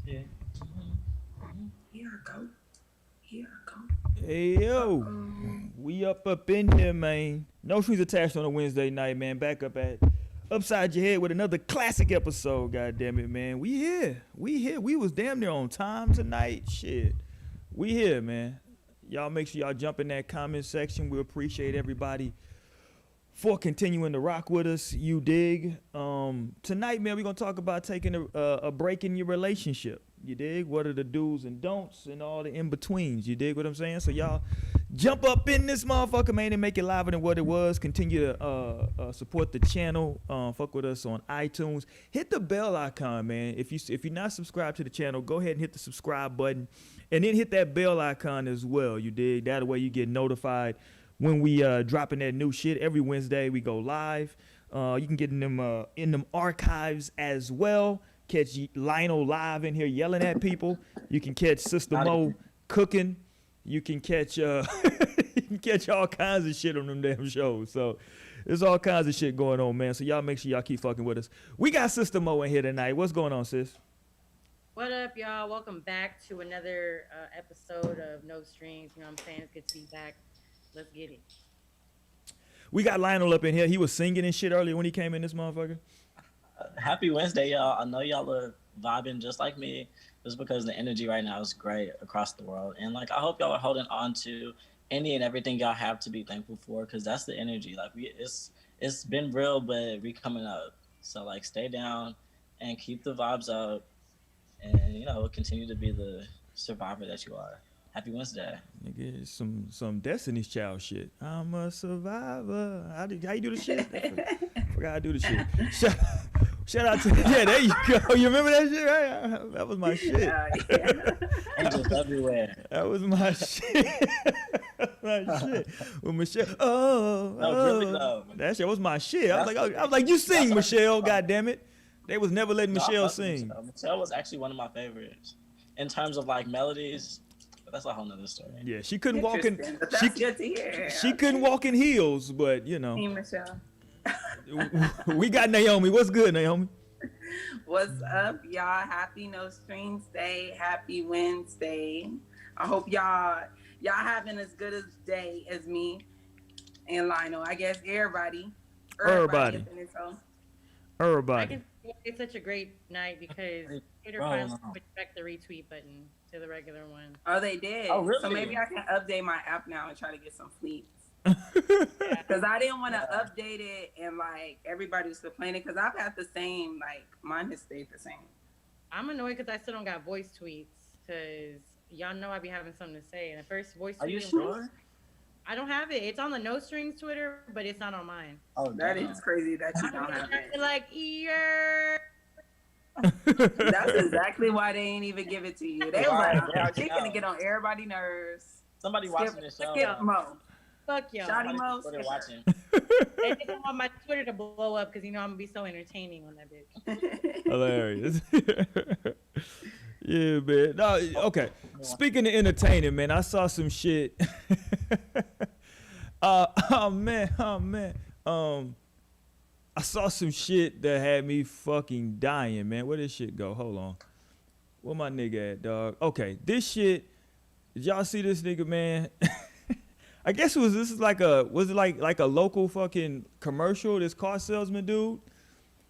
Yeah. Here I go. Here I go. Hey yo, we up in here, man. No strings attached on a Wednesday night, man. Back up at Upside Your Head with another classic episode. God damn it, man. We here. We here. We was damn near on time tonight. Shit. We here, man. Y'all make sure y'all jump in that comment section. We appreciate everybody for continuing to rock with us. You dig? Tonight, man, we're gonna talk about taking a break in your relationship. You dig? What are the do's and don'ts and all the in betweens? You dig what I'm saying? So y'all jump up in this motherfucker, man, and make it liver than what it was. Continue to support the channel. Fuck with us on iTunes. Hit the bell icon, man. If you're not subscribed to the channel, go ahead and hit the subscribe button, and then hit that bell icon as well. You dig? That way you get notified when we dropping that new shit. Every Wednesday we go live. You can get in them archives as well. Catch Lionel live in here yelling at people. You can catch Sister Mo cooking. You can catch you can catch all kinds of shit on them damn shows. So there's all kinds of shit going on, man. So y'all make sure y'all keep fucking with us. We got Sister Mo in here tonight. What's going on, sis? What up, y'all? Welcome back to another episode of No Strings. You know what I'm saying? It's good to be back. Let's get it. We got Lionel up in here. He was singing and shit earlier when he came in this motherfucker. Happy Wednesday, y'all. I know y'all are vibing just like me, just because the energy right now is great across the world. And like, I hope y'all are holding on to any and everything y'all have to be thankful for, because that's the energy. Like, it's been real, but we coming up. So like, stay down and keep the vibes up, and continue to be the survivor that you are. Happy Wednesday. Nigga, some Destiny's Child shit. I'm a survivor. How you do the shit? I forgot how to do the shit. Shout out to there you go. You remember that shit, right? That was my shit. Angels everywhere. That was my shit. My shit. With Michelle. Oh. That shit was my shit. I was like, you sing, Michelle. God damn it. They was never letting Michelle sing. Michelle was actually one of my favorites in terms of like melodies. But that's a whole nother story. Yeah, she couldn't walk in. That's good to hear. She couldn't walk in heels, but Hey, Michelle. we got Naomi. What's good, Naomi? What's up, y'all? Happy No Strings Day. Happy Wednesday. I hope y'all having as good a day as me and Lionel. I guess everybody. It's such a great night because Twitter finally switched back the retweet button to the regular one. Oh, they did. Oh, really? So maybe I can update my app now and try to get some fleets. Because I didn't want to update it and like everybody was complaining because I've had the same, like mine has stayed the same. I'm annoyed because I still don't got voice tweets because y'all know I be having something to say. And the first voice tweet. Are you sure? I don't have it. It's on the No Strings Twitter, but it's not on mine. Oh, that is crazy that you don't have it. Like, yeah. That's exactly why they ain't even give it to you. They was like, she's gonna get on everybody's nerves. Somebody watching this show. Skip Mo. Fuck y'all. Shawty Mo. Watching. They just want my Twitter to blow up because I'm gonna be so entertaining on that bitch. Hilarious. Yeah, man. No, okay. Speaking of entertaining, man, I saw some shit. Oh man. I saw some shit that had me fucking dying, man. Where this shit go? Hold on. Where my nigga at, dog? Okay, this shit. Did y'all see this nigga, man? I guess was it like a local fucking commercial? This car salesman dude.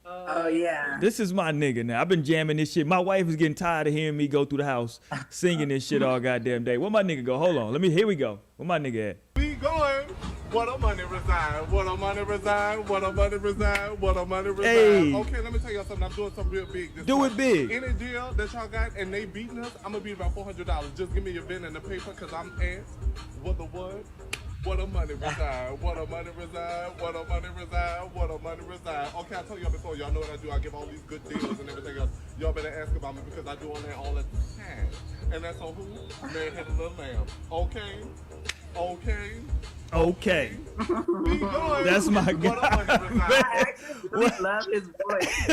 Oh yeah. This is my nigga now. I've been jamming this shit. My wife is getting tired of hearing me go through the house singing this shit all goddamn day. Where my nigga go? Hold on. Here we go. Where my nigga at? We going. What a money reside. What a money reside. What a money reside. What a money reside. Hey. Okay, let me tell y'all something. I'm doing something real big. This Do month. it big. Any deal that y'all got and they beating us, I'm gonna be about $400. Just give me your pen and the paper, cause I'm asked. What the what? What a money reside. What a money reside. What a money reside. What a money reside. Okay, I told y'all before. Y'all know what I do. I give all these good deals and everything else. Y'all better ask about me because I do all that all the time. And that's on who? Man, had a little lamb. Okay. Okay. That's my guy. I actually really love his voice.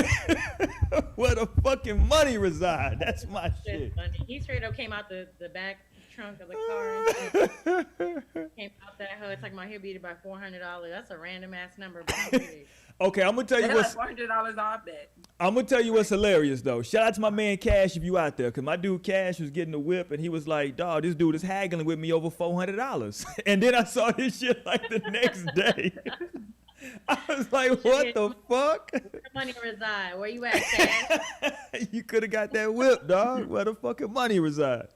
Where the fucking money reside? That's my shit. He straight up came out the back trunk of the car and shit. Came out that hood talking about he'll beat it by $400. That's a random ass number, but I'll get it. Okay, I'm gonna tell you They what's like $400 off bet. I'm gonna tell you what's hilarious though. Shout out to my man Cash if you out there, cause my dude Cash was getting the whip and he was like, "Dog, this dude is haggling with me over $400." And then I saw this shit like the next day. I was like, "What the fuck?" Where money reside? Where you at, Cash? You could have got that whip, dog. Where the fucking money reside?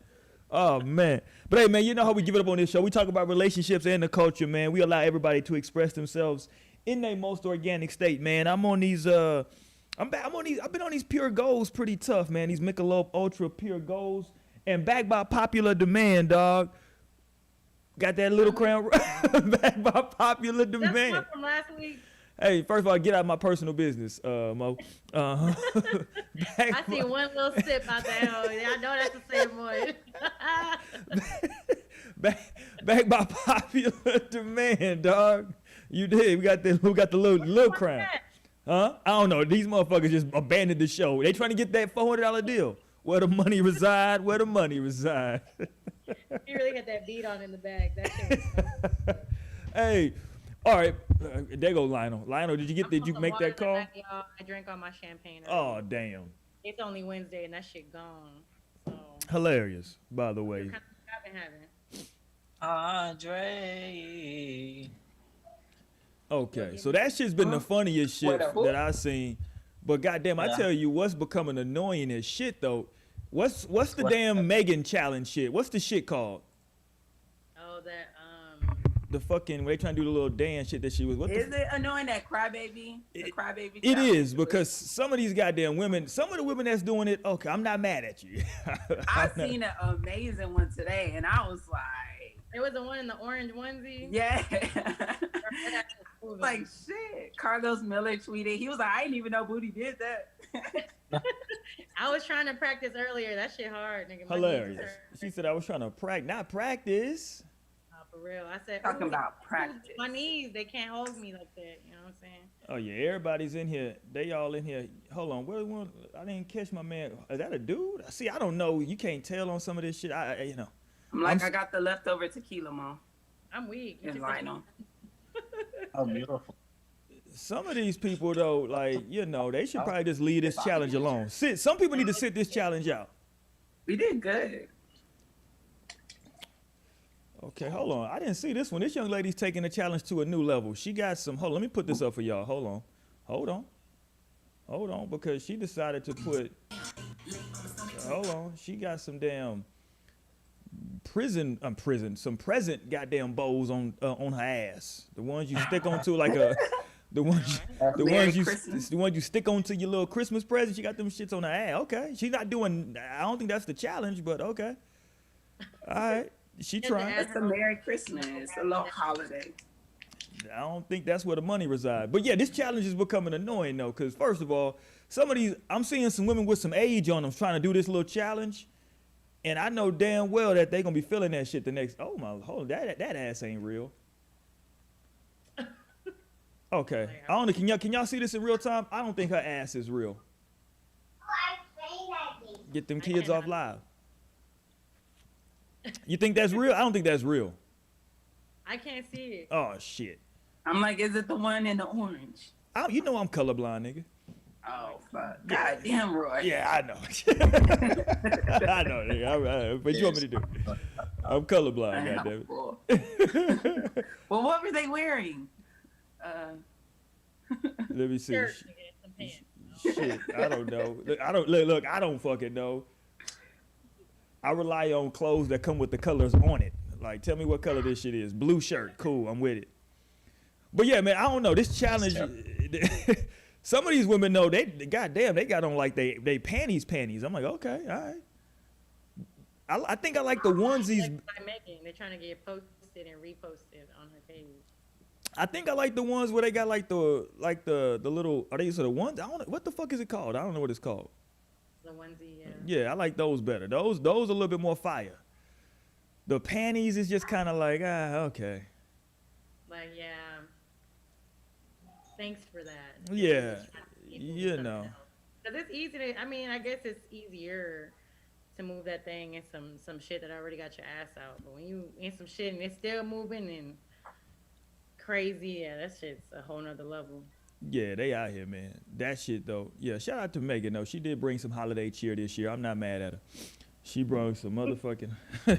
Oh man. But hey man, you know how we give it up on this show. We talk about relationships and the culture, man. We allow everybody to express themselves in their most organic state, man. I'm on these I've been on these Pure Golds pretty tough, man. These Michelob Ultra Pure Golds, and backed by popular demand, dog. Got that little crown backed by popular That's demand. one from last week. Hey, first of all, get out of my personal business, Mo. I see one little sip out there. I know that's the same one. back by popular demand, dog. You did. We got the little crown. Huh? I don't know. These motherfuckers just abandoned the show. They trying to get that $400 deal. Where the money reside? Where the money reside? You really got that beat on in the bag. That shit was Hey, all right. There go Lionel. Lionel, did you make that call? Y'all. I drank all my champagne. Oh, damn. It's only Wednesday and that shit gone. So Hilarious, by the way. what kind of I've been having. Andre. Okay, so that shit's been the funniest shit What, who? that I've seen. But goddamn, I Yeah. tell you what's becoming annoying as shit though. What's the What? damn Megan challenge shit? What's the shit called? Oh, that The fucking when they trying to do the little dance shit that she was. What the Is it annoying that crybaby? The crybaby. It challenge? is because some of these goddamn women, some of the women that's doing it, okay, I'm not mad at you. I seen an amazing one today, and I was like, There was the one in the orange onesie. yeah. That shit was moving. Like shit. Carlos Miller tweeted. He was like, I didn't even know Booty did that. I was trying to practice earlier. That shit hard, nigga. My knees Hilarious. hurt. She said I was trying to not practice. Nah, for real. I said Talking "Ooh, about practice. my knees, they can't hold me like that. You know what I'm saying? Oh yeah, everybody's in here. They all in here. Hold on, where one? I didn't catch my man. Is that a dude? See, I don't know. You can't tell on some of this shit. You know. I'm like, I'm- I got the leftover tequila, mom. I'm weak. You And just said- Lionel. Oh, beautiful. Some of these people though, like you know, they should probably just leave this challenge alone. Some people need to sit this challenge out. We did good. Okay, hold on. I didn't see this one. This young lady's taking the challenge to a new level. She got some. Hold on, let me put this up for y'all. Hold on, because she decided to put. Hold on, she got some damn some present goddamn bows on her ass. The ones you stick onto like a. The ones Merry you Christmas. the ones you stick onto your little Christmas present. She got them shits on her ass. Okay, she's not doing. I don't think that's the challenge, but okay. All right, she trying. It's a Merry Christmas, a little holiday. I don't think that's where the money resides. But yeah, this challenge is becoming annoying though, because first of all, some of these I'm seeing some women with some age on them trying to do this little challenge, and I know damn well that they gonna be feeling that shit the next. Oh my, hold on, that ass ain't real. Okay, I don't know. Can y'all see this in real time? I don't think her ass is real. Get them kids off live. You think that's real? I don't think that's real. I can't see it. Oh shit. I'm like, is it the one in the orange? You know I'm colorblind, nigga. Oh, fuck. God damn, Roy. Yeah, I know. I know, nigga. But you want me to do? I'm colorblind, goddammit. Well, what were they wearing? Let me see. Shirt, nigga, some pants. Shit, I don't know. Look, I don't fucking know. I rely on clothes that come with the colors on it. Like, tell me what color this shit is. Blue shirt, cool, I'm with it. But yeah, man, I don't know. This challenge, some of these women know goddamn, they got on like they panties. I'm like, okay, all right. I think I like the onesies. Like Megan, they're trying to get posted and reposted on her page. I think I like the ones where they got like the little. Are they sort of ones? I don't know what the fuck is it called. I don't know what it's called. The onesie, yeah. Yeah, I like those better. Those a little bit more fire. The panties is just kind of like Like, okay. yeah. Thanks for that. Yeah, People you something know. else. 'Cause it's easy to. I mean, I guess it's easier to move that thing and some shit that already got your ass out. But when you in some shit and it's still moving and crazy, yeah, that shit's a whole nother level. Yeah, they out here, man. That shit though. Yeah, shout out to Megan though. She did bring some holiday cheer this year. I'm not mad at her. She brought some motherfucking.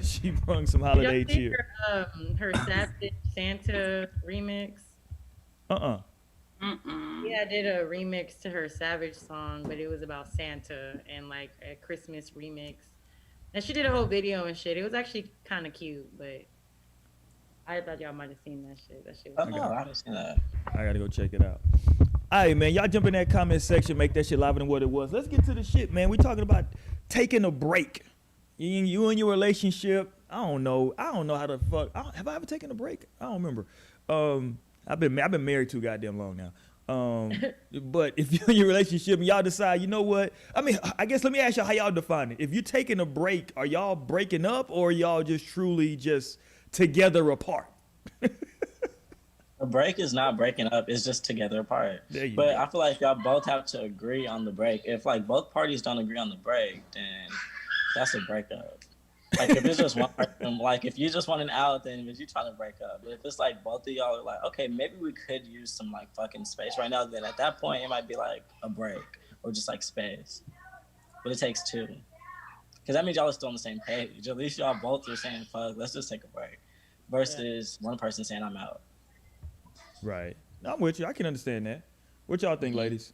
She brought some Did y'all holiday see cheer. her Savage Santa remix? Mm-mm. Yeah, I did a remix to her Savage song, but it was about Santa and like a Christmas remix. And she did a whole video and shit. It was actually kind of cute, but I thought y'all might have seen that shit. That shit Oh was no, I haven't seen that. I gotta go check it out. All right, man. Y'all jump in that comment section, make that shit live than what it was. Let's get to the shit, man. We talking about taking a break. You and your relationship. I don't know how the fuck. Have I ever taken a break? I don't remember. I've been married too goddamn long now. But if you're in your relationship and y'all decide, you know what? I mean, I guess let me ask y'all how y'all define it. If you're taking a break, are y'all breaking up or y'all just truly just together apart? A break is not breaking up; it's just together apart. There you But go. I feel like y'all both have to agree on the break. If like both parties don't agree on the break, then that's a breakup. Like if it's just one person, like if you just want an out, then if you trying to break up. But if it's like both of y'all are like, okay, maybe we could use some like fucking space right now, then at that point it might be like a break or just like space. But it takes two. Because that means y'all are still on the same page. At least y'all both are saying, fuck, let's just take a break. Versus one person saying I'm out. Right. I'm with you. I can understand that. What y'all think, ladies?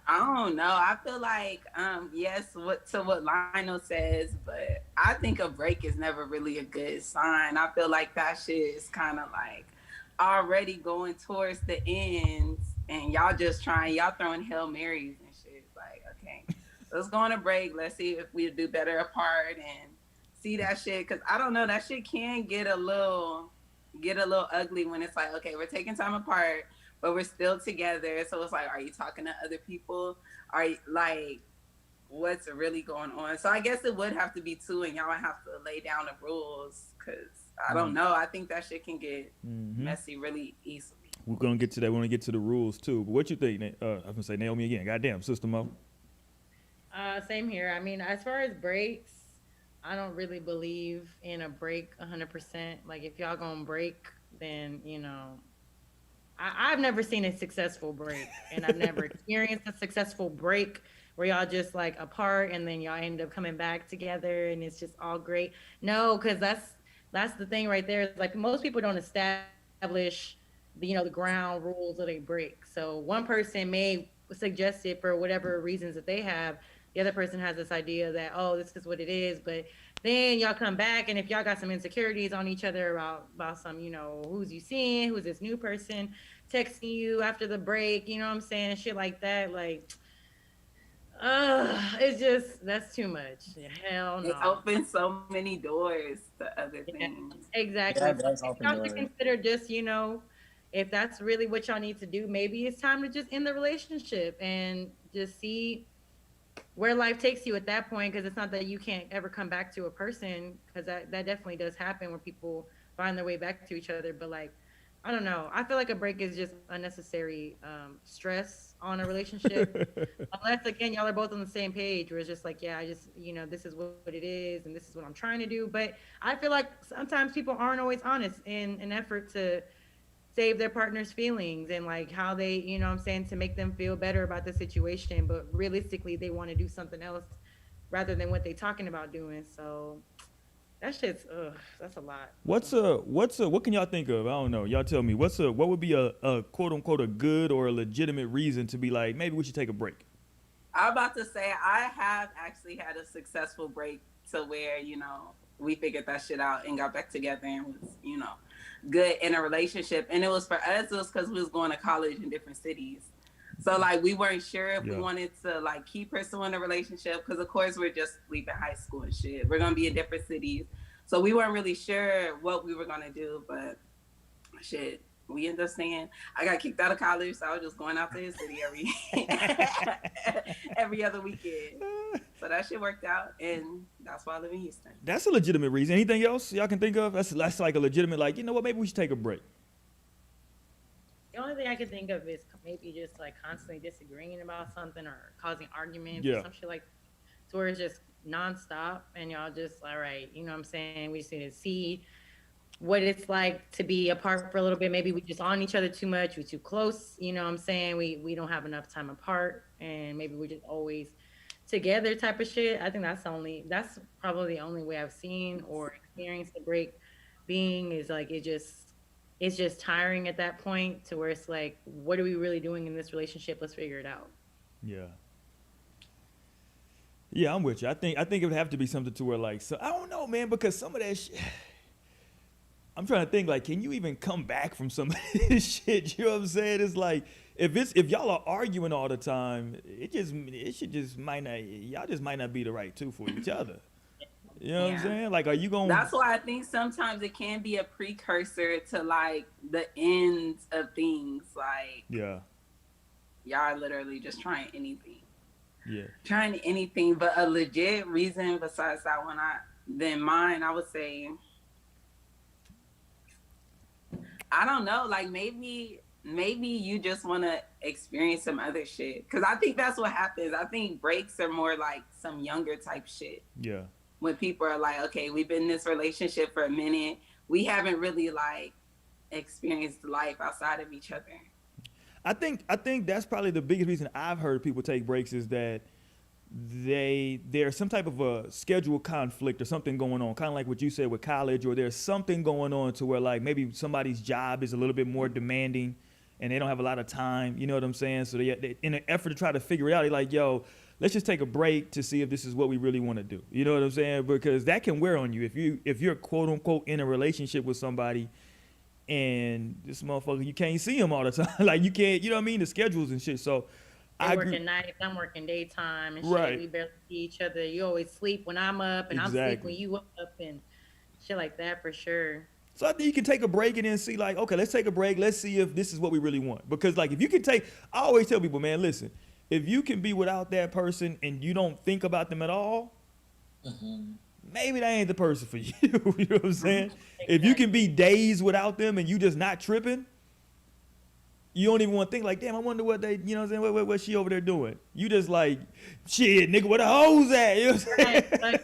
I don't know. I feel like yes, what Lionel says, but I think a break is never really a good sign. I feel like that shit is kind of like already going towards the ends, and y'all throwing Hail Marys and shit. It's like, okay, let's go on a break. Let's see if we do better apart and see that shit. Cause I don't know, that shit can get a little ugly when it's like, okay, we're taking time apart, but we're still together. So it's like, are you talking to other people? Are you like, what's really going on? So I guess it would have to be two, and y'all would have to lay down the rules. Cause I don't know. I think that shit can get messy really easily. We're gonna get to that. We're gonna get to the rules too. But what you think? I was gonna say Naomi again. Goddamn, Sister Mo. Same here. I mean, as far as breaks, I don't really believe in a break 100%. Like, if y'all gonna break, then, you know, I've never seen a successful break, and I've never experienced a successful break where y'all just like apart and then y'all end up coming back together and it's just all great. No, because that's the thing right there. It's like most people don't establish the ground rules of a break. So one person may suggest it for whatever reasons that they have. The other person has this idea that, oh, this is what it is. But then y'all come back, and if y'all got some insecurities on each other about some, who's you seeing, who's this new person texting you after the break, you know what I'm saying, shit like that, like, it's just, that's too much. Hell no. It opens so many doors to other things. Exactly. Yeah, it does So open y'all doors. should consider just, if that's really what y'all need to do, maybe it's time to just end the relationship and just see where life takes you at that point, because it's not that you can't ever come back to a person, because that definitely does happen where people find their way back to each other. But like, I don't know, I feel like a break is just unnecessary stress on a relationship unless, again, y'all are both on the same page where it's just like, yeah, I just, this is what it is and this is what I'm trying to do. But I feel like sometimes people aren't always honest in an effort to save their partner's feelings and like how they, to make them feel better about the situation, but realistically they want to do something else rather than what they're talking about doing. So that shit's that's a lot. What can y'all think of? I don't know. Y'all tell me. What would be a quote unquote a good or a legitimate reason to be like, maybe we should take a break? I'm about to say, I have actually had a successful break to where, we figured that shit out and got back together and was, good in a relationship. And it was for us, it was because we was going to college in different cities. So like, we weren't sure if we wanted to like keep pursuing a relationship, because of course we're just leaving high school and shit. We're going to be in different cities. So we weren't really sure what we were going to do, but shit, we ended up staying. I got kicked out of college, so I was just going out to his city every other weekend. So that shit worked out, and that's why I live in Houston. That's a legitimate reason. Anything else y'all can think of? That's like a legitimate, like, you know what, maybe we should take a break. The only thing I can think of is maybe just like constantly disagreeing about something or causing arguments Yeah. or some shit like to where it's just nonstop and y'all just, all right, you know what I'm saying? We just need to see what it's like to be apart for a little bit. Maybe we just on each other too much, we too close, you know what I'm saying? We don't have enough time apart, and maybe we're just always together type of shit. I think that's probably the only way I've seen or experienced the break being, is like it's just tiring at that point to where it's like, what are we really doing in this relationship? Let's figure it out. Yeah. Yeah, I'm with you. I think it would have to be something to where, like, so I don't know, man, because some of that shit, I'm trying to think, like, can you even come back from some of this shit? You know what I'm saying? It's like, if y'all are arguing all the time, y'all just might not be the right two for each other. You know what I'm saying? Like, are you going? That's why I think sometimes it can be a precursor to like the ends of things. Like, yeah, y'all are literally just trying anything. Yeah. Trying anything, but a legit reason besides that one, then mine, I would say, I don't know, like maybe you just want to experience some other shit. Cause I think that's what happens. I think breaks are more like some younger type shit. Yeah. When people are like, okay, we've been in this relationship for a minute. We haven't really like experienced life outside of each other. I think that's probably the biggest reason I've heard people take breaks is that there's some type of a schedule conflict or something going on, kind of like what you said with college, or there's something going on to where like maybe somebody's job is a little bit more demanding and they don't have a lot of time, you know what I'm saying? So they in an effort to try to figure it out, they're like, yo, let's just take a break to see if this is what we really want to do. You know what I'm saying? Because that can wear on you if you're quote unquote in a relationship with somebody and this motherfucker, you can't see him all the time. Like you can't, you know what I mean? The schedules and shit. So They're working nights, I'm working daytime and shit. Right. We barely see each other. You always sleep when I'm up and I'm sleep when you up and shit like that for sure. So I think you can take a break and then see like, okay, let's take a break. Let's see if this is what we really want. Because like if you can take, I always tell people, man, listen, if you can be without that person and you don't think about them at all, maybe that ain't the person for you. You know what I'm saying? Exactly. If you can be days without them and you just not tripping, you don't even want to think like, damn, I wonder what they, you know what I'm saying? What she over there doing? You just like, shit, nigga, where the hoes at? You know what I'm saying?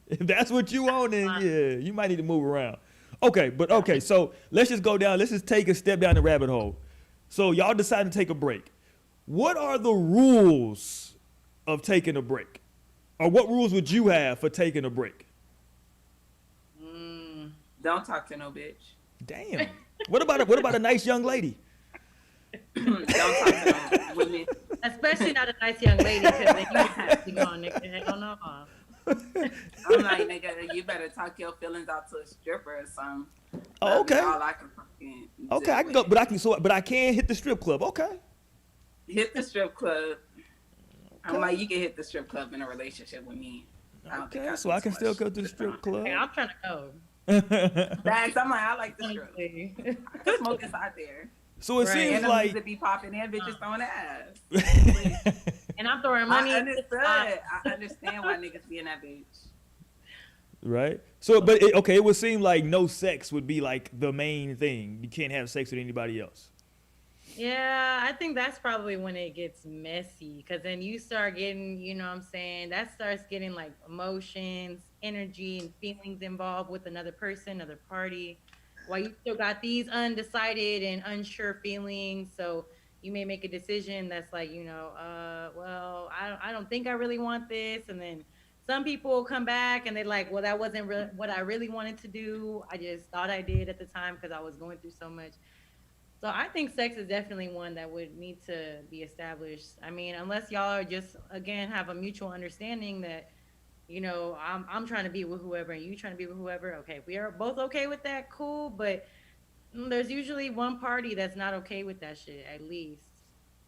If that's what you want, then yeah, you might need to move around. Okay, so let's just go down. Let's just take a step down the rabbit hole. So y'all decided to take a break. What are the rules of taking a break? Or what rules would you have for taking a break? Don't talk to no bitch. Damn. What about a nice young lady? Don't talk to no women. Especially not a nice young lady, because then you have to go on, nigga. Hell no. I'm like, nigga, you better talk your feelings out to a stripper or something. Oh, okay. All I can fucking okay, I can go, but I can't hit the strip club. Okay. Hit the strip club. I'm like, you can hit the strip club in a relationship with me. Okay, so I can still go to the strip club. Hey, I'm trying to go. Thanks. I'm like, I like the strip. I can smoke inside there. So it seems and like to be popping in, bitches throwing ass. And I'm throwing money. I understand why niggas be in that bitch. Right. So, but it would seem like no sex would be like the main thing. You can't have sex with anybody else. Yeah, I think that's probably when it gets messy, because then you start getting, you know what I'm saying, that starts getting like emotions, energy, and feelings involved with another person, another party, while you still got these undecided and unsure feelings. So you may make a decision that's like, you know, well, I don't think I really want this. And then some people will come back and they're like, well, that wasn't what I really wanted to do. I just thought I did at the time because I was going through so much. So I think sex is definitely one that would need to be established. I mean, unless y'all are just, again, have a mutual understanding that, you know, I'm trying to be with whoever and you trying to be with whoever. Okay, we are both okay with that, cool. But there's usually one party that's not okay with that shit, at least.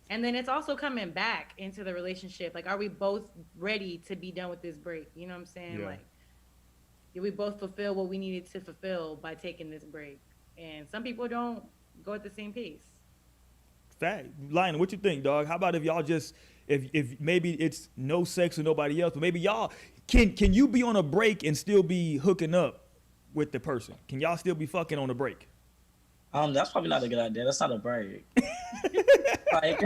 And then it's also coming back into the relationship. Like, are we both ready to be done with this break? You know what I'm saying? Yeah. Like, did we both fulfill what we needed to fulfill by taking this break? And some people don't go at the same pace. Fact. Lionel, what you think, dog? How about if y'all just, if maybe it's no sex with nobody else, but maybe y'all, can you be on a break and still be hooking up with the person? Can y'all still be fucking on a break? That's probably not a good idea. That's not a break. Like,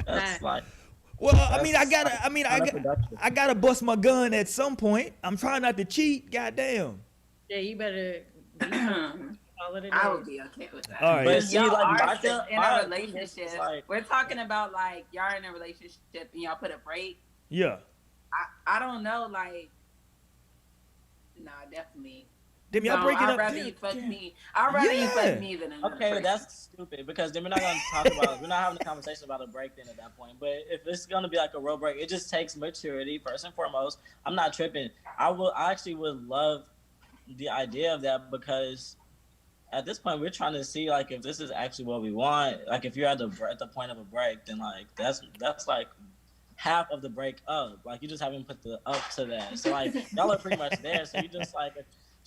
that's like. Well, I mean, I Counterproductive. gotta bust my gun at some point. I'm trying not to cheat. Goddamn. Yeah, you better call it a day. I would be okay with that. All right. But But see, y'all like, are my still thing- in my a thing is, relationship. like- We're talking about like y'all in a relationship and y'all put a break. Yeah. I don't know, like, nah, definitely. Damn, y'all No, breaking I'd up. rather Damn, you fuck damn. me. I'd rather you Yeah. fuck me than another Okay, person. that's stupid because then we're not gonna talk about. We're not having a conversation about a break then at that point. But if it's gonna be like a real break, it just takes maturity first and foremost. I'm not tripping. I actually would love the idea of that because at this point we're trying to see like if this is actually what we want. Like if you're at the point of a break, then like that's like half of the break up. Like you just haven't put the up to that. So like y'all are pretty much there. So you just like.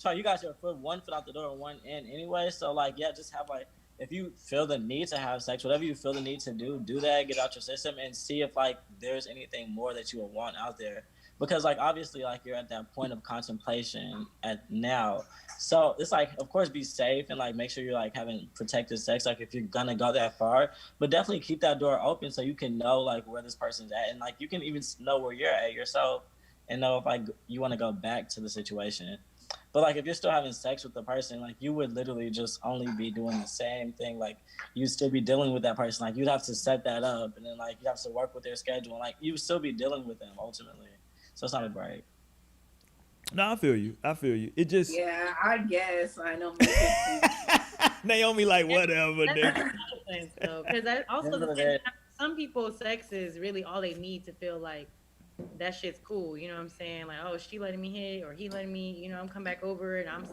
So you got your one foot out the door and one in anyway. So like, yeah, just have like, if you feel the need to have sex, whatever you feel the need to do that, get out your system and see if like there's anything more that you would want out there. Because like, obviously like you're at that point of contemplation at now. So it's like, of course, be safe and like make sure you're like having protected sex. Like if you're gonna go that far, but definitely keep that door open so you can know like where this person's at. And like, you can even know where you're at yourself and know if like you want to go back to the situation. But like if you're still having sex with the person, like you would literally just only be doing the same thing. Like you'd still be dealing with that person. Like you'd have to set that up and then like you have to work with their schedule. And like you would still be dealing with them ultimately. So it's not a break. No, I feel you. It just Yeah, I guess. I know. Naomi like whatever. That's nigga. another sense, though, because I also Remember the same that. time, some people sex is really all they need to feel like that shit's cool. You know what I'm saying? Like, oh, she letting me hit or he letting me, I'm come back over and I'm,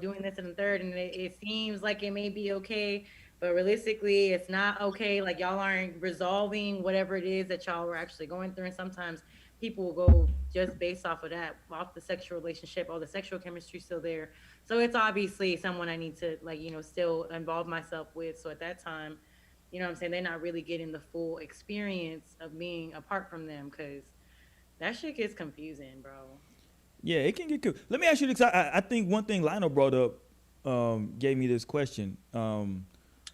doing this and the third, and it seems like it may be okay, but realistically, it's not okay. Like y'all aren't resolving whatever it is that y'all were actually going through, and sometimes people will go just based off of that, off the sexual relationship, all the sexual chemistry still there. So it's obviously someone I need to still involve myself with. So at that time, you know what I'm saying, they're not really getting the full experience of being apart from them, because that shit gets confusing, bro. Yeah, it can get cool. Let me ask you this. I think one thing Lionel brought up gave me this question.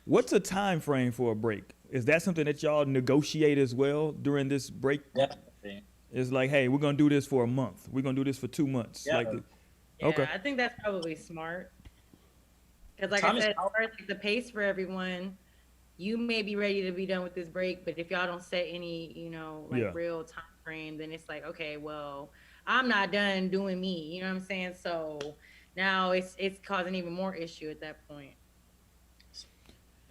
What's a time frame for a break? Is that something that y'all negotiate as well during this break? Definitely. It's like, hey, we're gonna do this for a month. We're gonna do this for 2 months. Yeah. Yeah, Okay. I think that's probably smart. Because like Time I is said, power. first, like, the pace for everyone, you may be ready to be done with this break, but if y'all don't set any, Yeah. real time frame, then it's like, okay, well, I'm not done doing me. You know what I'm saying? So now it's causing even more issue at that point.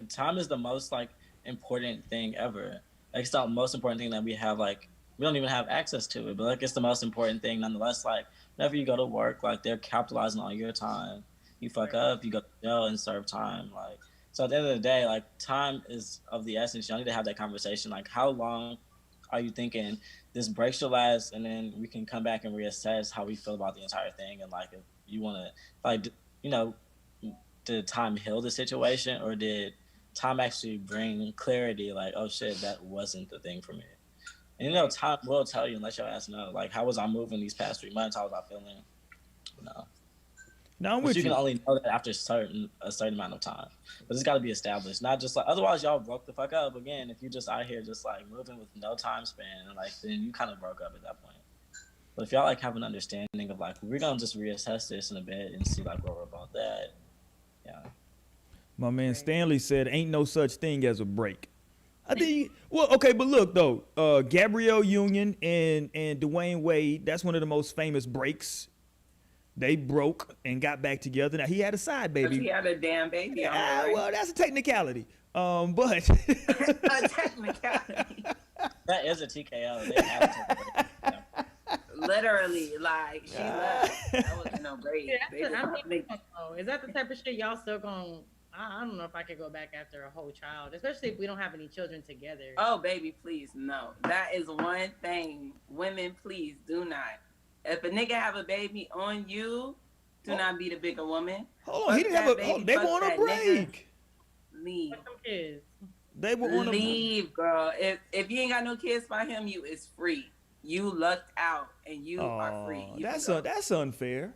Time is the most like important thing ever. Like it's the most important thing that we have. Like we don't even have access to it, but like it's the most important thing nonetheless. Like whenever you go to work, like they're capitalizing on your time. You fuck up, you go to jail and serve time. Like so at the end of the day, like time is of the essence. Y'all need to have that conversation. Like how long are you thinking this break should last, and then we can come back and reassess how we feel about the entire thing, and like if you want to like did time heal the situation or did time actually bring clarity like, oh shit, that wasn't the thing for me. And time will tell you unless your ass know. Like, how was I moving these past 3 months? How was I feeling? No. No, I'm But with you you. can only know that after a certain amount of time. But it's gotta be established. Not just like otherwise y'all broke the fuck up again if you just out here just like moving with no time span, like then you kinda broke up at that point. But if y'all like have an understanding of like we're gonna just reassess this in a bit and see like where we're about that. Yeah. My man Stanley said, "Ain't no such thing as a break." I think. Well, okay, but look though, Gabrielle Union and Dwayne Wade. That's one of the most famous breaks. They broke and got back together. Now he had a side But he baby. had a damn baby on Ah, the way. well, that's a technicality. But A technicality. That is a TKO. They have to take a break. Yeah. Literally, like she left. That wasn't no break. Yeah, They just is that the type of shit y'all still going? I don't know if I could go back after a whole child, especially if we don't have any children together. Oh, baby, please, no. That is one thing. Women, please do not. If a nigga have a baby on you, do not be the bigger woman. hold on, he Fuck didn't have a. that Oh, baby, they were fuck on a that nigga. break. Leave. Fuck them kids. They were on a. Leave, girl. If you ain't got no kids by him, you is free. You lucked out and you are free. You That's can go. that's unfair.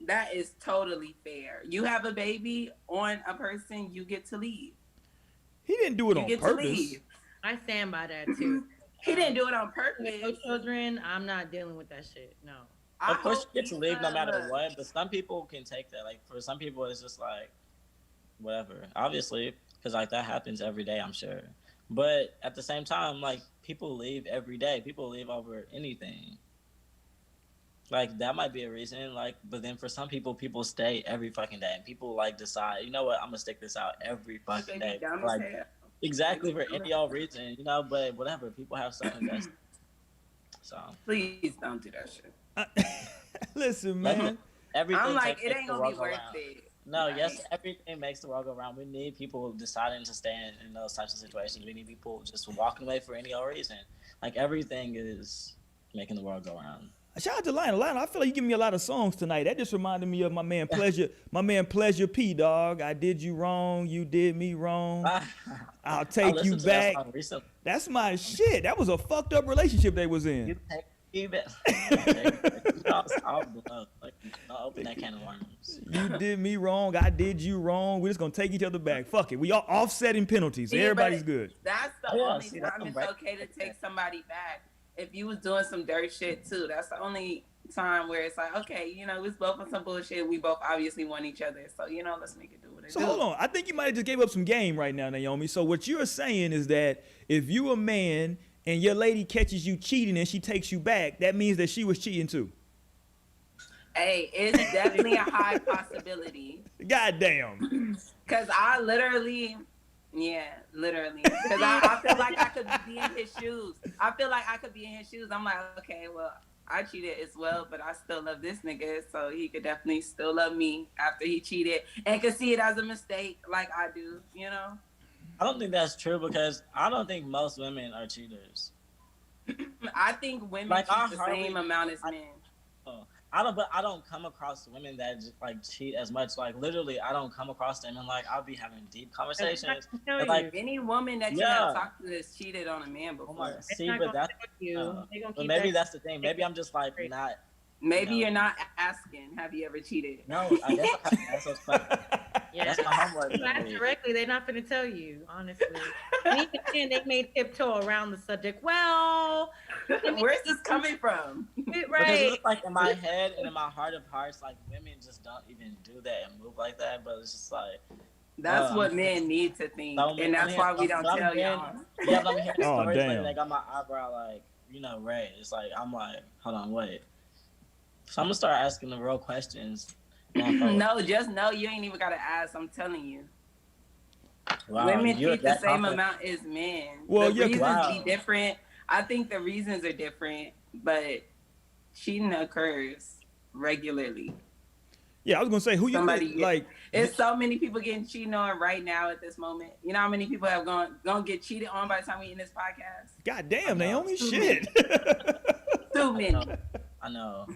That is totally fair. You have a baby on a person, you get to leave. He didn't do it You on get purpose. to leave. I stand by that too. He didn't do it on No purpose. children. I'm not dealing with that shit. No. Of course, hope you get to he's leave no matter gonna- what, but some people can take that. Like for some people, it's just like whatever. Obviously, because like that happens every day, I'm sure. But at the same time, like people leave every day. People leave over anything. Like that might be a reason. Like, but then for some people, people stay every fucking day, and people like decide, you know what, I'm gonna stick this out every fucking day. Dumb as Like hell. exactly for any old reason, you know. But whatever, people have stuff invested. So Please don't do that shit. Listen, man. everything. I'm like, takes it the ain't gonna world be go worth round. it. No, Like, yes, everything makes the world go round. We need people deciding to stand in those types of situations. We need people just walking away for any old reason. Like everything is making the world go round. Shout out to Lionel. Lionel, I feel like you giving me a lot of songs tonight. That just reminded me of my man Pleasure P, dog. I did you wrong, you did me wrong. I'll I take you listened to that back. song recently. That's my shit. That was a fucked up relationship they was in. You take me back. I'll blow. Like, I'll open that can of worms. You did me wrong, I did you wrong. We're just gonna take each other back. Fuck it. We all offsetting penalties. Yeah, Everybody's but good. That's the Yeah, only see, that's time some it's right- okay to take somebody back. If you was doing some dirt shit too, that's the only time where it's like, okay, you know, we was both on some bullshit. We both obviously want each other, so you know, let's make it do what it So do. hold on. I think you might have just gave up some game right now, Naomi. So what you're saying is that if you a man and your lady catches you cheating and she takes you back, that means that she was cheating too. Hey, it's definitely a high possibility. Goddamn. Cause I literally, Cause I feel like I could be in his shoes. I feel like I could be in his shoes. I'm like, okay, well, I cheated as well, but I still love this nigga, so he could definitely still love me after he cheated and could see it as a mistake, like I do. You know? I don't think that's true because I don't think most women are cheaters. I think women Like, I cheat the hardly- same amount as I- men. But I don't come across women that just like cheat as much. Like literally, I don't come across them, and like I'll be having deep conversations. But, like, Any woman that you Yeah. have talked to has cheated on a man Oh before. my, It's see, not but gonna that's stay with you. They gonna but keep maybe that- that's the thing. Maybe I'm just like not. Maybe No. you're not asking, have you ever cheated? No, I guess that's what's funny. Yeah. That's my homework. You ask directly, they're not gonna tell you, honestly. And even then, they may tiptoe around the subject. Well, Where's this coming from? Because right? it's like in my head and in my heart of hearts, like women just don't even do that and move like that. But it's just like, That's what men need to think, So, and that's why we don't I'm tell hearing- y'all. yeah, I'm hearing Oh, stories damn. like they got my eyebrow like, you know, raised. It's like I'm like, hold on, wait. So I'm gonna start asking the real questions. No, just know you ain't even gotta ask. I'm telling you, Wow, women you're cheat the that same confident. amount as men. Well, the yeah, reasons wow. be different. I think the reasons are different, but cheating occurs regularly. Yeah, I was gonna say who you Somebody think, like. There's so many people getting cheated on right now at this moment. You know how many people have gonna get cheated on by the time we end this podcast? God damn, I know. Naomi, shit. Too many. I know.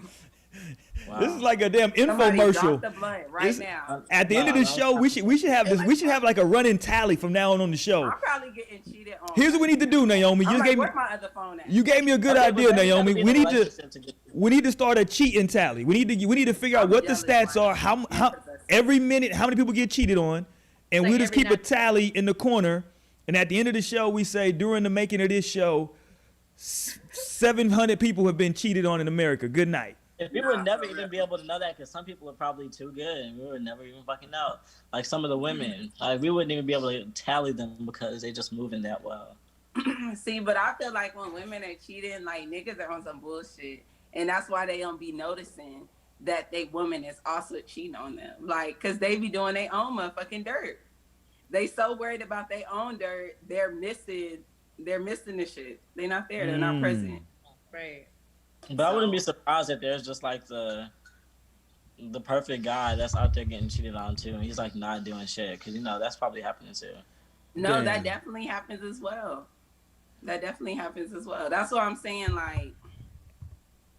Wow. This is like a damn Somebody infomercial. drop the blunt right It's- now. At the end of the No, show, we should have this. We should have like a running tally from now on the show. I'm probably getting cheated on. Here's what we need to do, Naomi. I'm You like, gave me where my other phone at? you gave me a good Okay, idea, but maybe Naomi. that'll be We the need to relationship get- we need to start a cheating tally. We need to figure out I'm what the jealous, stats man. are. How every minute how many people get cheated on, and Like we'll just every keep a night. tally in the corner. And at the end of the show, we say during the making of this show, 700 people have been cheated on in America. Good night. If we would never even be able to know that because some people are probably too good and we would never even fucking know. Like some of the women, like we wouldn't even be able to tally them because they just moving that well. See, but I feel like when women are cheating, like niggas are on some bullshit, and that's why they don't be noticing that they woman is also cheating on them. Like, cause they be doing their own motherfucking dirt. They so worried about their own dirt, they're missing the shit. They're not there. They're not present. Right. But I wouldn't be surprised if there's just like the perfect guy that's out there getting cheated on too, and he's like not doing shit because you know that's probably happening too. No, Damn. that definitely happens as well. That's what I'm saying. Like,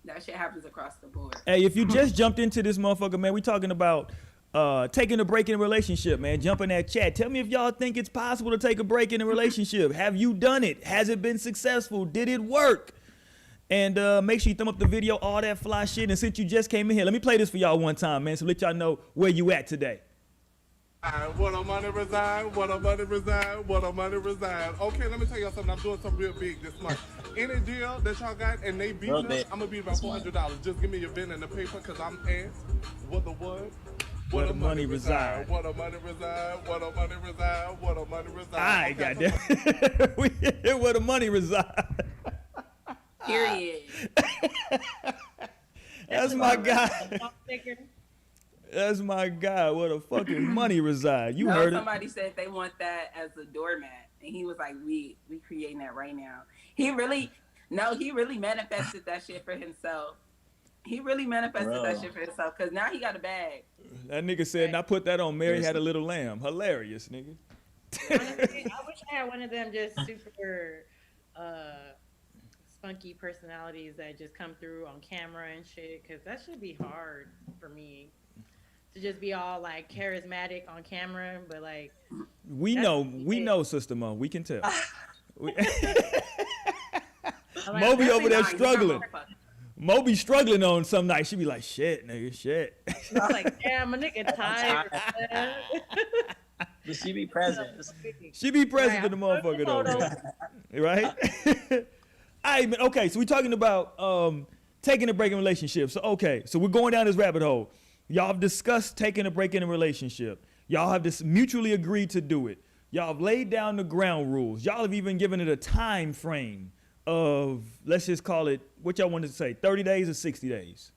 that shit happens across the board. Hey, if you just jumped into this motherfucker, man, we talking about taking a break in a relationship, man. Jump in that chat. Tell me if y'all think it's possible to take a break in a relationship. Have you done it? Has it been successful? Did it work? And make sure you thumb up the video, all that fly shit. And since you just came in here, let me play this for y'all one time, man, so let y'all know where you at today. What a money reside, what a money reside, what a money reside. Okay, let me tell y'all something. I'm doing something real big this month. Any deal that y'all got and they beat Real us, big. I'm gonna be about $400. Just give me your pen and the paper, cause I'm ass. What the what? Where the money reside. What a money reside. What a money reside. What a money reside. All right, Okay, goddamn. We hit where the money reside. Period. That's my guy. That's my guy. Where the fucking money reside? You No, heard it. somebody said they want that as a doormat, and he was like, "We creating that right now." He really manifested that shit for himself. He really manifested that Bro. shit for himself because now he got a bag. That nigga said, and I put that on Mary Had a Little Lamb. Hilarious, nigga. Honestly, I wish I had one of them just super spunky personalities that just come through on camera and shit, because that should be hard for me to just be all like charismatic on camera, but like We know, Sister Mo. We can tell. We- I'm like, Moby over there Nah, you struggling. not gonna fuck. Moby struggling on some nights. She be like, shit, nigga, shit. I was like, damn, my nigga tired. man." But she be present. She be present Right, to the I took motherfucker the though. Right? All right, man. Okay, so we're talking about taking a break in relationships. So, okay, so we're going down this rabbit hole. Y'all have discussed taking a break in a relationship. Y'all have just mutually agreed to do it. Y'all have laid down the ground rules. Y'all have even given it a time frame of, let's just call it, what y'all wanted to say, 30 days or 60 days?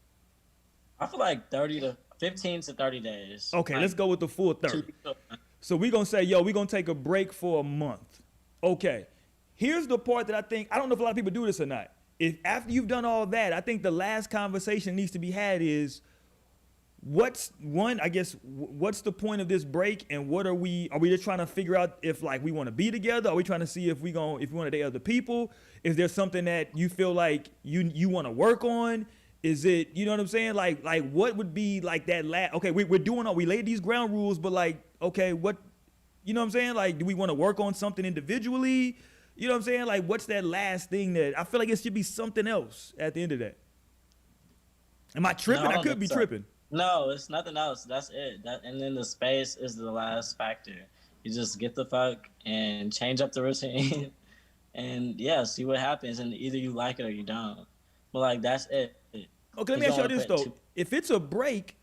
I feel like 15 to 30 days. Okay, Like, let's go with the full 30. 2 So we're going to say, yo, we're going to take a break for a month. Okay. Here's the part that I don't know if a lot of people do this or not. If after you've done all that, I think the last conversation needs to be had is, what's the point of this break, and what are we just trying to figure out if like we want to be together? Are we trying to see if we want to date other people? Is there something that you feel like you want to work on? Is it, you know what I'm saying? Like what would be like that okay, we're doing we laid these ground rules, but like, okay, what, you know what I'm saying? Like, do we want to work on something individually? You know what I'm saying? Like, what's that last thing that I feel like it should be something else at the end of that? Am I tripping? No, I I don't could think be so. tripping. No, it's nothing else. That's it. And then the space is the last factor. You just get the fuck and change up the routine, and yeah, see what happens. And either you like it or you don't. But like that's it. Okay, let me You ask you don't this put though. too- If it's a break,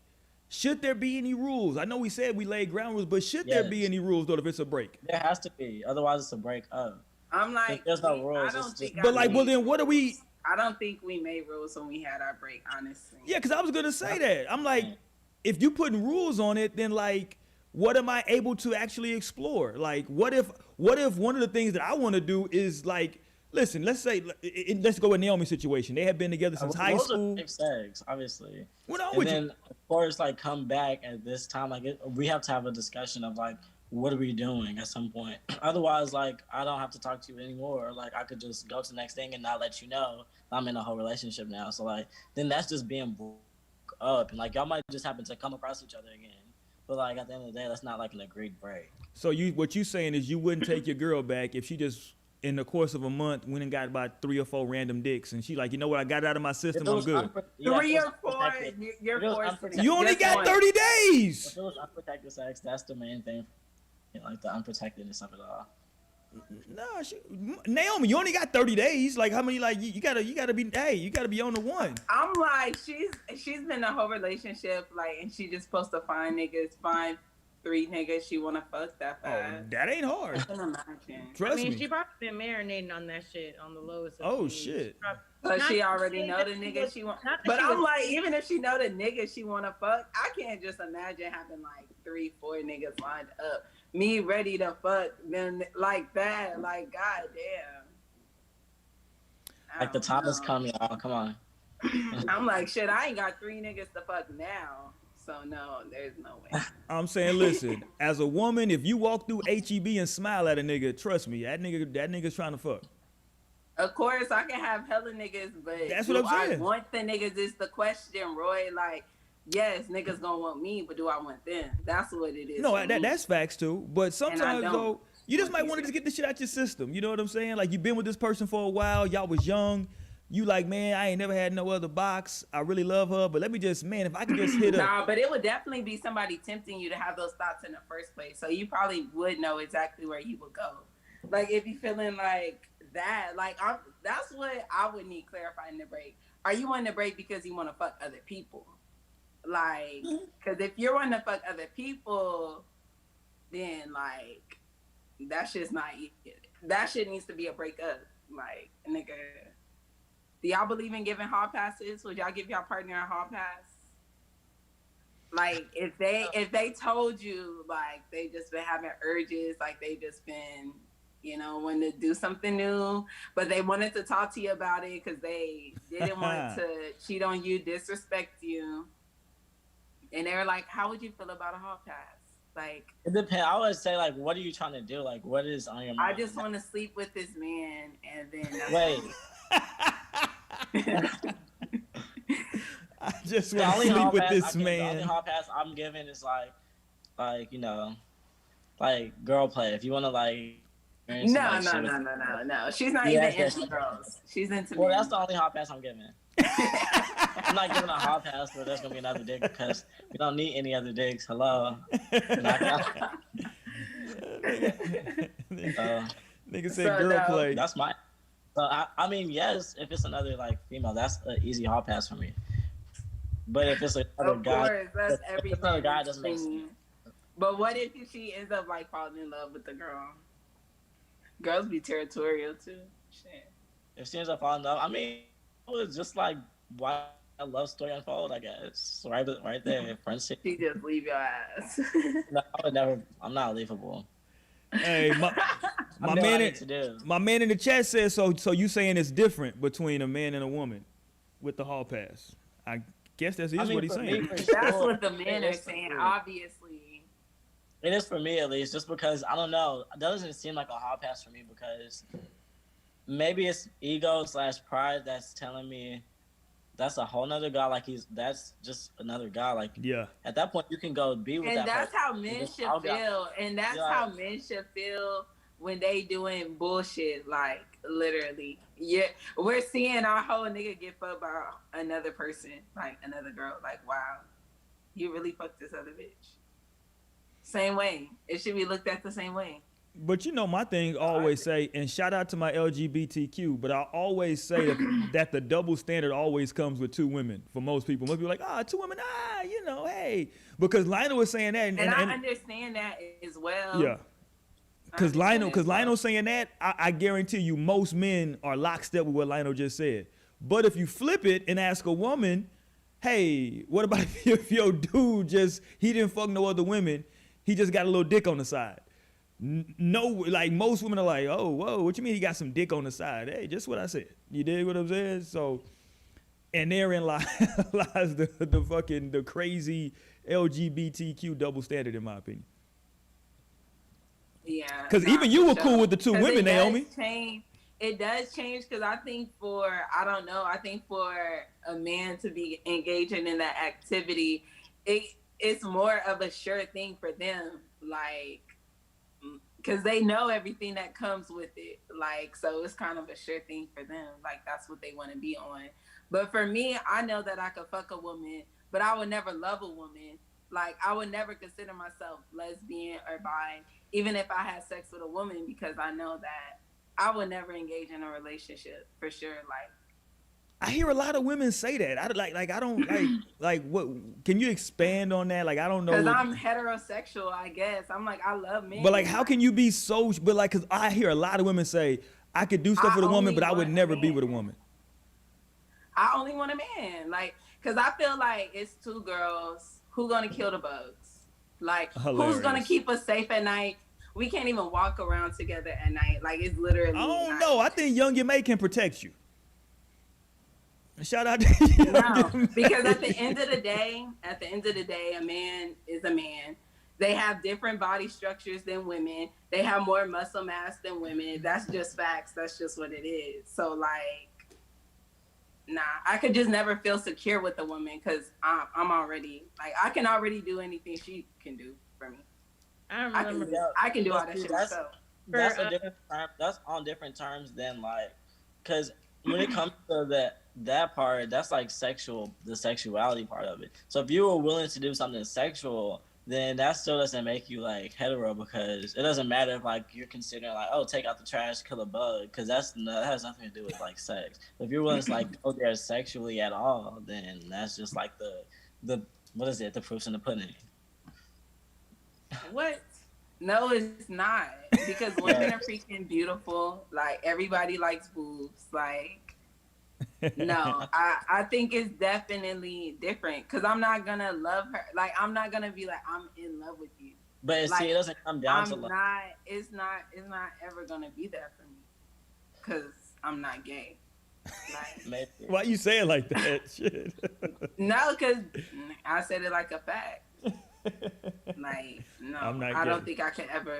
should there be any rules? I know we said we laid ground rules, but should there be Yes. any rules though if it's a break? There has to be. Otherwise, it's a break up. I'm like, If there's no I rules, don't it's think. just- But like, well then what are we? I don't think we made rules when we had our break. Honestly. Yeah, because I was gonna say that. I'm like, if you putting rules on it, then like, what am I able to actually explore? Like, what if one of the things that I want to do is like, listen, let's go with Naomi's situation. They have been together since high Rules are school. safe sex, obviously. What on And with then, you? of course, like come back at this time. Like we have to have a discussion of like, what are we doing at some point? Otherwise, like I don't have to talk to you anymore. Like I could just go to the next thing and not let you know I'm in a whole relationship now. So like, then that's just being broke up, and like y'all might just happen to come across each other again. But like at the end of the day, that's not like an agreed break. So what you saying is you wouldn't take your girl back if she just in the course of a month went and got about 3 or 4 random dicks, and she like, you know what, I got it out of my system, If it I'm was good. Three if it or was four. unprotected- You're if it was forced. unprotected- You only Just got one. 30 If days. it was unprotected sex, that's the main thing. Like the unprotectedness of it all. Nah, Naomi, you only got 30 days. Like how many? Like you gotta be on the one. I'm like, she's been in a whole relationship, like, and she just supposed to find 3 niggas she wanna fuck that Oh, fast. that ain't hard. I can imagine. Trust I mean, me. she probably been marinating on that shit on the lowest. of Oh, keys. shit. But Not she to already say know that the she nigga was- she want. not that But she I'm was- like, even if she know the nigga she wanna fuck, I can't just imagine having like 3-4 niggas lined up. Me ready to fuck them like that. Like, goddamn. Like the time is coming, y'all. Come on. I'm like, shit, I ain't got 3 niggas to fuck now. So no, there's no way. I'm saying, listen, as a woman, if you walk through HEB and smile at a nigga, trust me, that nigga's trying to fuck. Of course, I can have hella niggas, but That's do what I'm I saying. want the niggas is the question, Roy. Like, yes, niggas gonna want me, but do I want them? That's what it is. No, for me. that's facts too. But sometimes don't. though, you just might want to just get this shit out your system. You know what I'm saying? Like you've been with this person for a while, y'all was young, you like, man, I ain't never had no other box. I really love her, but let me just, man, if I could just hit her. Nah, but it would definitely be somebody tempting you to have those thoughts in the first place. So you probably would know exactly where you would go. Like if you feeling like that, like that's what I would need clarifying the break. Are you wanting to break because you want to fuck other people? Like, because if you're wanting to fuck other people, then like that shit's not. That shit needs to be a breakup. Like, nigga, do y'all believe in giving hall passes? Would y'all give y'all partner a hall pass? Like, if they told you like they just been having urges, like they just been, you know, wanting to do something new, but they wanted to talk to you about it because they didn't want to cheat on you, disrespect you. And they were like, how would you feel about a hall pass? Like, it depends. I always say, like, what are you trying to do? Like, what is on your mind? I just want to sleep with this man, and then Wait. I just The want to only sleep hall with pass this the only man. hall pass I'm giving is like you know, like girl play. If you want to like. no. She's not Yeah, even into girls. She's into Well, men. that's the only hall pass I'm giving. I'm not giving a hall pass where there's gonna be another dick because we don't need any other dicks. Hello. Nigga said So, girl no. play. That's my. So I mean, yes, if it's another like female, that's an easy hall pass for me. But if it's another Of guy, course, that's if every it's another guy, it doesn't make thing. sense. But what if she ends up like falling in love with the girl? Girls be territorial too. Shit. If she ends up falling in love, I mean, it was just like why a love story unfold. I guess right there, friendship. She just leave your ass. No, I would never. I'm not leavable. Hey, my I'm doing what I man, need to do. my man in the chat says so. So you saying it's different between a man and a woman with the hall pass? I guess that's I mean, what he's for me, saying. for That's sure, what the men it are is for saying, me. obviously. It is for me at least, just because I don't know. It doesn't seem like a hall pass for me because maybe it's ego / pride that's telling me that's a whole nother guy. Like that's just another guy. Like Yeah. at that point, you can go be with And that that's person. how men Just should out there. feel. And that's Yeah. how men should feel when they doing bullshit, like literally. Yeah, we're seeing our whole nigga get fucked by another person, like another girl. Like, wow, you really fucked this other bitch. Same way. It should be looked at the same way. But you know, my thing always say, and shout out to my LGBTQ, but I always say that the double standard always comes with two women for most people. Most people are like, two women, you know, hey. Because Lionel was saying that. And I understand that as well. Yeah. Because Lionel saying that, I guarantee you most men are lockstep with what Lionel just said. But if you flip it and ask a woman, hey, what about if your dude he didn't fuck no other women, he just got a little dick on the side? No, like most women are like, oh, whoa, what you mean he got some dick on the side? Hey, just what I said. You dig what I'm saying? So, and therein lies the crazy LGBTQ double standard, in my opinion. Yeah. Because even you were cool with the two women, Naomi. It does change because I think for a man to be engaging in that activity, it's more of a sure thing for them. Like, because they know everything that comes with it. Like, so it's kind of a sure thing for them. Like, that's what they want to be on. But for me, I know that I could fuck a woman, but I would never love a woman. Like, I would never consider myself lesbian or bi, even if I had sex with a woman, because I know that I would never engage in a relationship for sure. Like, I hear a lot of women say that. I don't like what. Can you expand on that? Like, I don't know. Because I'm heterosexual, I guess. I'm like, I love men. But like, how can you be so? But like, because I hear a lot of women say, I could do stuff with a woman, but I would never be with a woman. I only want a man. Like, because I feel like it's two girls. Who gonna kill the bugs? Like, Hilarious. Who's gonna keep us safe at night? We can't even walk around together at night. Like, it's literally. I don't know. I think Young May can protect you. Shout out to you. No, because at the end of the day, a man is a man. They have different body structures than women. They have more muscle mass than women. That's just facts. That's just what it is. So like, nah, I could just never feel secure with a woman because I'm already like I can already do anything she can do for me. I can do all that shit myself. That's a different term. That's on different terms than like, because when it comes to that part, that's like the sexuality part of it. So if you were willing to do something sexual, then that still doesn't make you like hetero, because it doesn't matter if like you're considering like, oh, take out the trash, kill a bug, because that has nothing to do with like sex. If you're willing to like go there sexually at all, then that's just like the what is it, the proof's in the pudding. What? No, it's not. Because women are freaking beautiful. Like, everybody likes boobs. Like, no, I think it's definitely different. Because I'm not going to love her. Like, I'm not going to be like, I'm in love with you. But like, see, it doesn't come down to love. It's not ever going to be that for me. Because I'm not gay. Like, Maybe. Why you saying like that? Shit. no, because I said it like a fact. Like, no, I don't think I could ever.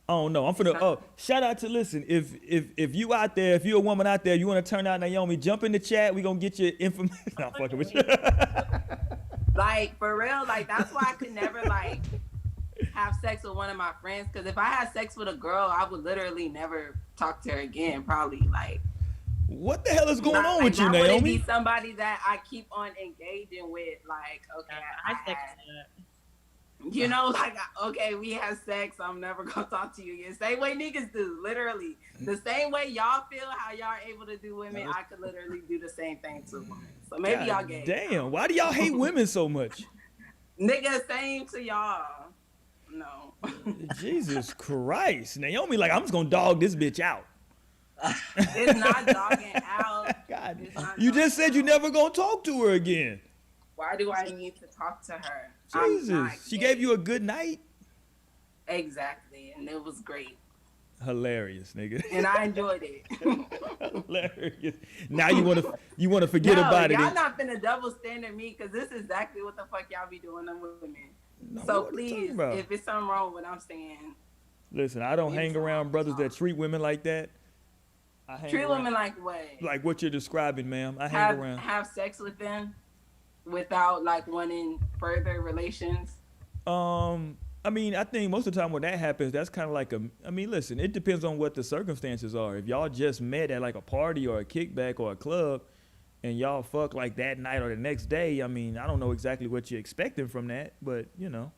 Oh no, I'm finna. Oh, shout out to listen. If you out there, if you're a woman out there, you want to turn out Naomi, jump in the chat. We gonna get your information. I'm fucking with you. Like, for real, like that's why I could never like have sex with one of my friends. Because if I had sex with a girl, I would literally never talk to her again. Probably like. What the hell is going on with you, Naomi? Naomi? Be somebody that I keep on engaging with. Like, okay, you know, like, okay, we had sex. I'm never gonna talk to you again. Same way niggas do, literally. The same way y'all feel how y'all are able to do women, I could literally do the same thing to women. So maybe y'all gay. Damn, why do y'all hate women so much? Nigga, same to y'all. No. Jesus Christ, Naomi, like I'm just gonna dog this bitch out. It's not dogging out. God, you just said you never gonna talk to her again. Why do I need to talk to her? Jesus, she gave you a good night. Exactly, and it was great. Hilarious, nigga. And I enjoyed it. Hilarious. Now you wanna forget about it. Y'all not finna double standard me, because this is exactly what the fuck y'all be doing to women. No, so please, if it's something wrong with what I'm saying. Listen, I don't hang around brothers that treat women like that. Treat women like what? Like what you're describing, ma'am. I hang around. Have sex with them without like wanting further relations. I mean, I think most of the time when that happens, that's kind of like I mean, listen, it depends on what the circumstances are. If y'all just met at like a party or a kickback or a club and y'all fuck like that night or the next day, I mean, I don't know exactly what you're expecting from that, but you know.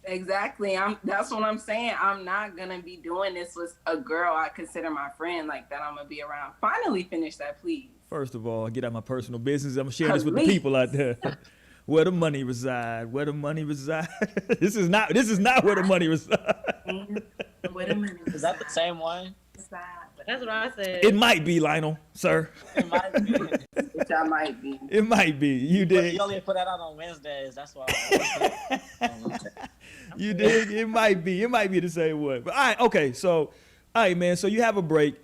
Exactly. That's what I'm saying. I'm not gonna be doing this with a girl I consider my friend like that I'm gonna be around. Finally finish that, please. First of all, get out my personal business. I'm sharing this with the people out there. Where the money reside? Where the money reside? This is not where the money reside. Where the money reside? Is that the same one? That's what I said. It might be, Lionel, sir. It might be. Which I might be. It might be. You But did. you only put that out on Wednesdays. That's why. You dig? It might be. It might be the same one. But all right, okay. So, all right, man. So you have a break.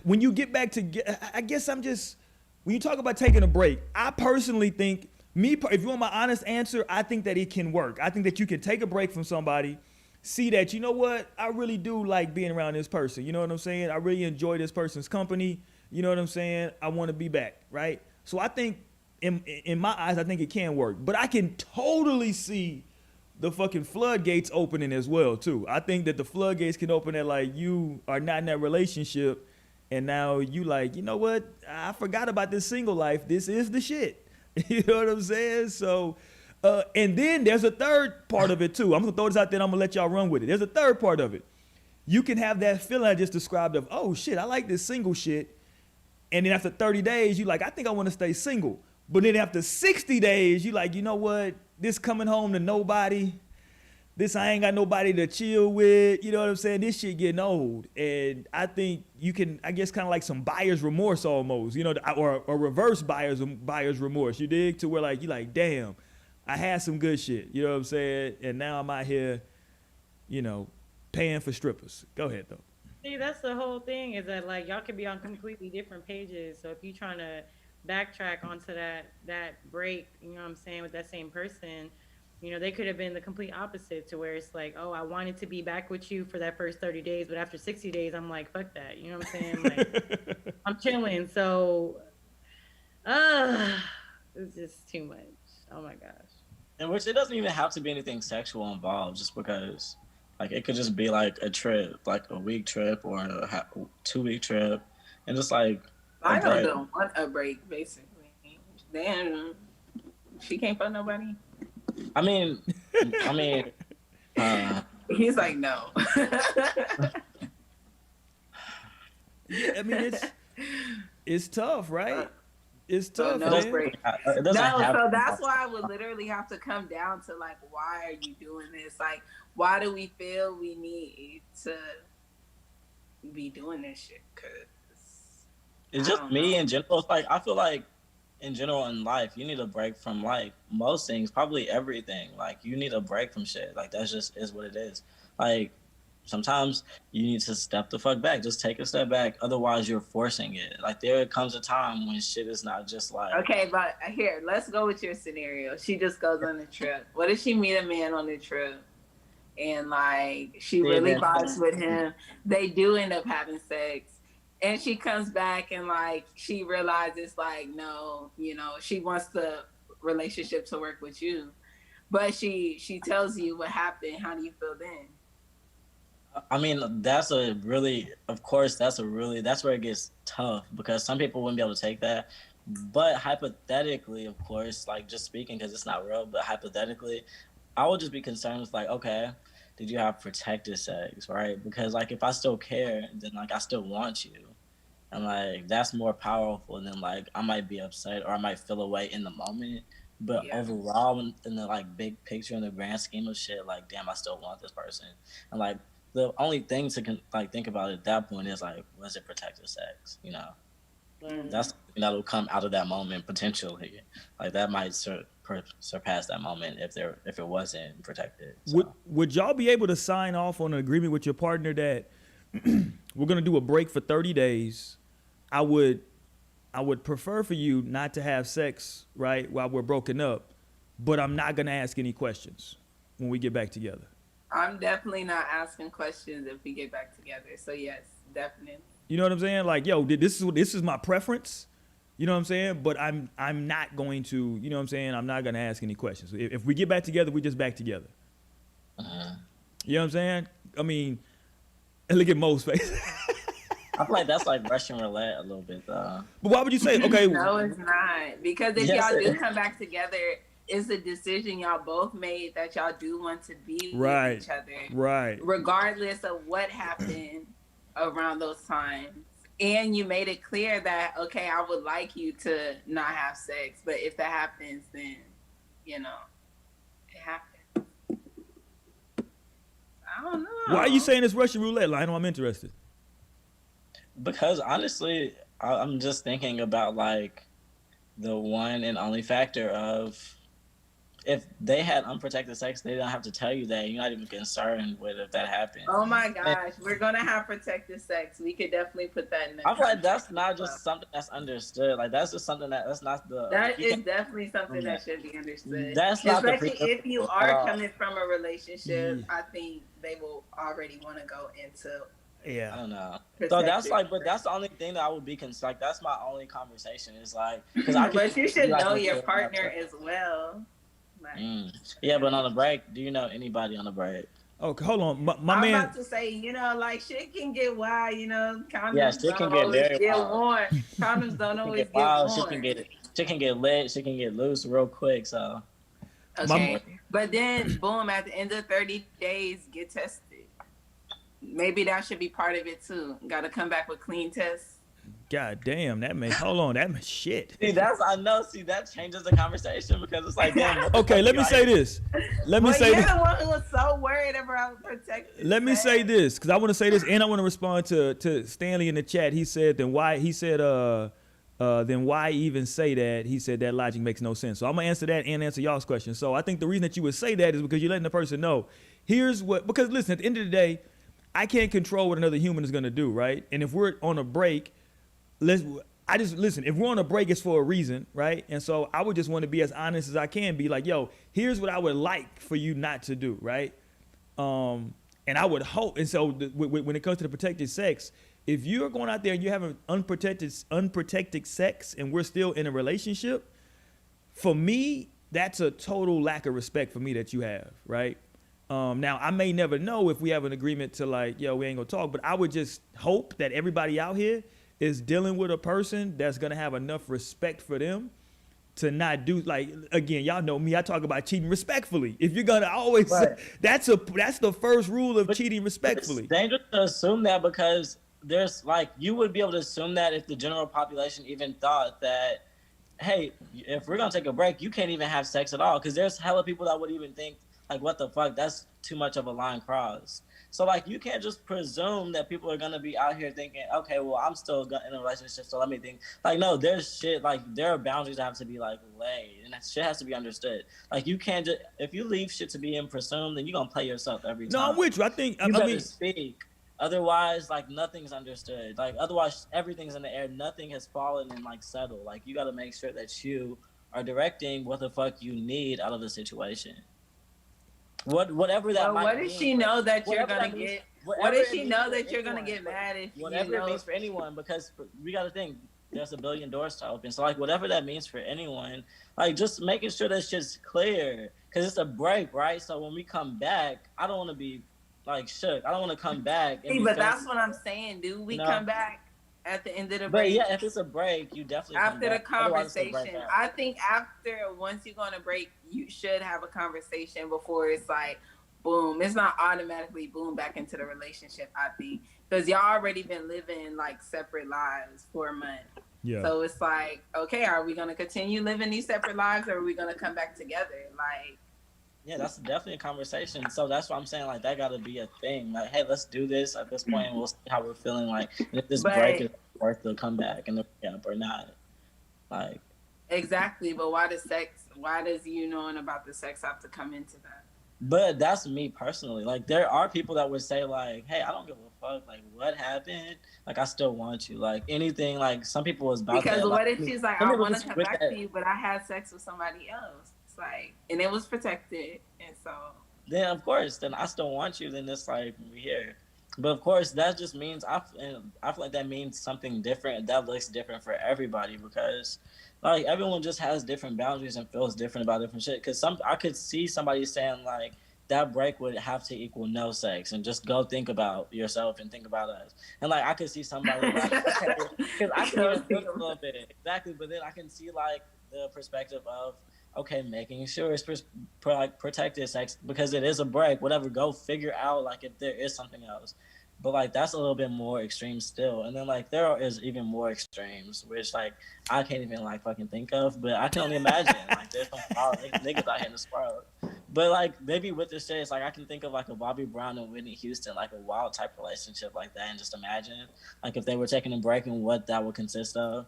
When you get back to, I guess I'm just, when you talk about taking a break, I personally think, if you want my honest answer, I think that it can work. I think that you can take a break from somebody, see that, you know what, I really do like being around this person. You know what I'm saying? I really enjoy this person's company. You know what I'm saying? I want to be back, right? So I think, in my eyes, I think it can work. But I can totally see the fucking floodgates opening as well, too. I think that the floodgates can open at, like, you are not in that relationship, and now you like, you know what? I forgot about this single life. This is the shit. You know what I'm saying? So, and then there's a third part of it, too. I'm going to throw this out there, and I'm going to let y'all run with it. There's a third part of it. You can have that feeling I just described of, oh, shit, I like this single shit. And then after 30 days, you like, I think I want to stay single. But then after 60 days, you like, you know what? This coming home to nobody. This I ain't got nobody to chill with. You know what I'm saying? This shit getting old. And I think you can, I guess, kind of like some buyer's remorse almost, you know, or reverse buyer's remorse. You dig? To where like, you like, damn, I had some good shit. You know what I'm saying? And now I'm out here, you know, paying for strippers. Go ahead, though. See, that's the whole thing, is that like y'all could be on completely different pages. So if you're trying to backtrack onto that break, you know what I'm saying, with that same person, you know, they could have been the complete opposite, to where it's like, oh, I wanted to be back with you for that first 30 days, but after 60 days, I'm like, fuck that. You know what I'm saying? Like, I'm chilling. So, it's just too much. Oh my gosh. In which it doesn't even have to be anything sexual involved, just because Like it could just be like a trip, like a week trip or a 2 week trip, and just like I a break. don't want a break, basically. Damn, she can't fuck nobody. I mean, He's like, no. Yeah, I mean it's tough, right? It's tough, no man. break. it doesn't have So to- that's why I would literally have to come down to like, why are you doing this? Like, why do we feel we need to be doing this shit? Cause It's I just don't me know. in general. It's like I feel like in general in life, you need a break from like most things, probably everything. Like you need a break from shit. Like that's just is what it is. Like sometimes you need to step the fuck back. Just take a step back. Otherwise, you're forcing it. Like there comes a time when shit is not just like. Okay, but here, let's go with your scenario. She just goes on the trip. What if she meet a man on the trip and like she Yeah, really that's- vibes with him? They do end up having sex. And she comes back and like she realizes like, no, you know, she wants the relationship to work with you. But she tells you what happened. How do you feel then? I mean, that's where it gets tough because some people wouldn't be able to take that. But hypothetically, of course, like just speaking because it's not real, but hypothetically, I would just be concerned with like, okay, did you have protected sex, right? Because like if I still care, then like I still want you. And like that's more powerful than like I might be upset or I might feel away in the moment. But Yeah. overall in the like big picture in the grand scheme of shit, like damn, I still want this person. And like the only thing to like think about at that point is like, was it protected sex? You know, that's something that'll come out of that moment potentially. Like that might surpass that moment if it wasn't protected. So. Would y'all be able to sign off on an agreement with your partner that we're gonna do a break for 30 days? I would prefer for you not to have sex, right, while we're broken up, but I'm not gonna ask any questions when we get back together. I'm definitely not asking questions if we get back together. So yes, definitely. You know what I'm saying? Like, yo, this is my preference. You know what I'm saying? But I'm not going to, you know what I'm saying? I'm not gonna ask any questions. If we get back together, we just back together. You know what I'm saying? I mean, and look at Mo's face. I feel like that's like Russian roulette a little bit though. But why would you say, okay? No, it's not. Because if Yes, y'all it do is. come back together, it's a decision y'all both made that y'all do want to be Right. with each other. Right. Regardless of what happened around those times. And you made it clear that, okay, I would like you to not have sex. But if that happens, then, you know, it happens. I don't know. Why are you saying it's Russian roulette, Lionel? I'm interested. Because honestly, I'm just thinking about like the one and only factor of if they had unprotected sex, they don't have to tell you that. You're not even concerned with if that happened. Oh my gosh, we're gonna have protected sex. We could definitely put that in the I feel like that's contract not as just something that's understood. Like that's just something that's not the. That you is can- definitely something that should be understood. That's not the Especially pre- if you at are all. coming from a relationship, Yeah. I think they will already want to go into. I Yeah. don't know. So protected that's like, but sex. that's the only thing that I would be like. That's my only conversation. Is like, because I. But you should like, know okay, your I'm partner not- as well. Like, Yeah, but on the break, do you know anybody on the break? Okay, hold on. My I'm man. about to say, you know, like shit can get wild. You know, condoms Yeah, shit can don't get always very get wild. worn. Condoms don't She can always get get wild. She worn. can get lit. She can get loose real quick. So Okay, but then boom, at the end of 30 days, get tested. Maybe that should be part of it too. Got to come back with clean tests. God damn, that man. Hold on, that man. Shit. see, that changes the conversation because it's like, damn. Okay, let me say this. Let me Well, say you're this. the one who was so worried about protecting. Let me say sex. this, because I want to say this, and I want to respond to Stanley in the chat. He said, then why even say that? He said that logic makes no sense. So I'm gonna answer that and answer y'all's question. So I think the reason that you would say that is because you're letting the person know. Here's what, because listen, at the end of the day, I can't control what another human is gonna do, right? And if we're on a break, if we're on a break, it's for a reason, right? And so I would just want to be as honest as I can be like, yo, here's what I would like for you not to do, right? And I would hope, and so when it comes to the protected sex, if you're going out there and you're having unprotected sex and we're still in a relationship, for me, that's a total lack of respect for me that you have, right? Now I may never know if we have an agreement to like, yo, we ain't gonna talk, but I would just hope that everybody out here is dealing with a person that's gonna have enough respect for them to not do, like, again, y'all know me, I talk about cheating respectfully. If you're gonna always Right. that's the first rule of But cheating respectfully. It's dangerous to assume that because there's like you would be able to assume that if the general population even thought that, hey, if we're gonna take a break, you can't even have sex at all because there's hella people that would even think like, what the fuck, that's too much of a line crossed. So like you can't just presume that people are gonna be out here thinking, okay, well I'm still in a relationship, so let me think. Like no, there's shit like there are boundaries that have to be like laid, and that shit has to be understood. Like you can't just if you leave shit to be presumed, then you're gonna play yourself every time. No, I'm with you. I think You I better mean speak. Otherwise, like nothing's understood. Like otherwise, everything's in the air. Nothing has fallen and like settled. Like you got to make sure that you are directing what the fuck you need out of the situation. Whatever that. Well, might what does mean, she know that you're whatever gonna that means- get? whatever What does it she means know for that you're gonna anyone, get mad if whatever you know? it means for anyone, because we got to think there's a billion doors to open. So like whatever that means for anyone, like just making sure that shit's clear, because it's a break, right? So when we come back, I don't want to be like shook. I don't want to come back. And See, be but feeling- that's what I'm saying, dude. We No. come back at the end of the But break. yeah, if it's a break, you definitely come After the back. Otherwise, it's a break conversation, out. I think after once you go on a break, you should have a conversation before it's like, boom. It's not automatically boom back into the relationship. I think because y'all already been living like separate lives for a month. yeah. So it's like, okay, are we gonna continue living these separate lives, or are we gonna come back together? Like, Yeah, that's definitely a conversation. So that's what I'm saying. Like that got to be a thing. Like, hey, let's do this at this point, and we'll see how we're feeling. Like, and if this But- break is worth the comeback and the breakup or not. Like, exactly. But why does you knowing about the sex have to come into that? but that's me personally. Like, there are people that would say like, hey, I don't give a fuck. Like, what happened? Like, I still want you. Like, anything. Like, some people was about Because that. what Like, if she's like, some I people want to just come with back that. to you, but I had sex with somebody else. It's like, and it was protected, and so. Then of course, then I still want you. Then it's like we here. But of course, that just means I feel like that means something different. That looks different for everybody because, like, everyone just has different boundaries and feels different about different shit. Because I could see somebody saying like that break would have to equal no sex and just go think about yourself and think about us. And like I could see somebody like okay, because I can even feel it a little bit exactly. But then I can see like the perspective of okay, making sure it's like protected sex because it is a break. Whatever, go figure out like if there is something else. But like that's a little bit more extreme still. And then like there is even more extremes, which like I can't even like fucking think of. But I can only imagine like there's some wild niggas out here in this world. But like maybe with this shit, it's like I can think of like a Bobby Brown and Whitney Houston, like a wild type relationship like that, and just imagine like if they were taking a break and what that would consist of.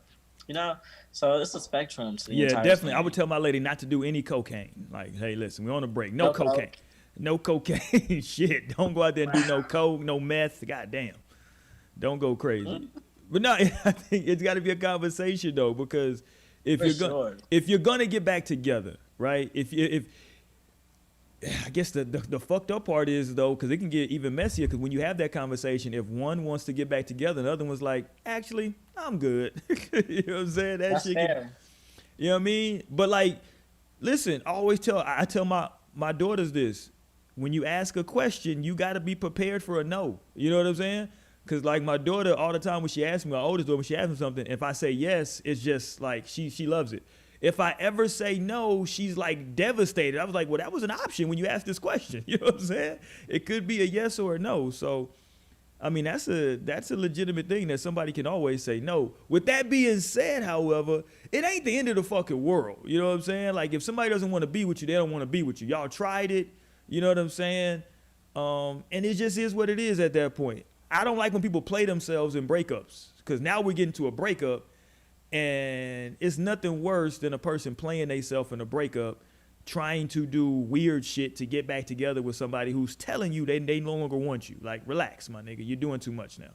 You know, so it's a spectrum to the Yeah, entire definitely. I thing. would tell my lady not to do any cocaine. Like, hey, listen, we're on a break. No No cocaine. coke. No cocaine. Shit. Don't go out there and do no coke, no meth. Goddamn. Don't go crazy. But no, I think it's got to be a conversation though, because if For you're sure. if you're gonna get back together, right? If I guess the fucked up part is though, because it can get even messier. Because when you have that conversation, if one wants to get back together, the other one's like, actually, I'm good. You know what I'm saying? That That's shit can- fair. you know what I mean? But like, listen, I tell my daughters this. When you ask a question, you got to be prepared for a no. You know what I'm saying? Because like my daughter, all the time when she asks me, my oldest daughter, when she asks me something, if I say yes, it's just like she loves it. If I ever say no, she's like devastated. I was like, well, that was an option when you asked this question. You know what I'm saying? It could be a yes or a no. So, I mean, that's a legitimate thing that somebody can always say no. With that being said, however, it ain't the end of the fucking world. You know what I'm saying? Like if somebody doesn't want to be with you, they don't want to be with you. Y'all tried it. You know what I'm saying? And it just is what it is at that point. I don't like when people play themselves in breakups because now we're getting to a breakup and it's nothing worse than a person playing themselves in a breakup, trying to do weird shit to get back together with somebody who's telling you they no longer want you. Like, relax, my nigga. You're doing too much now.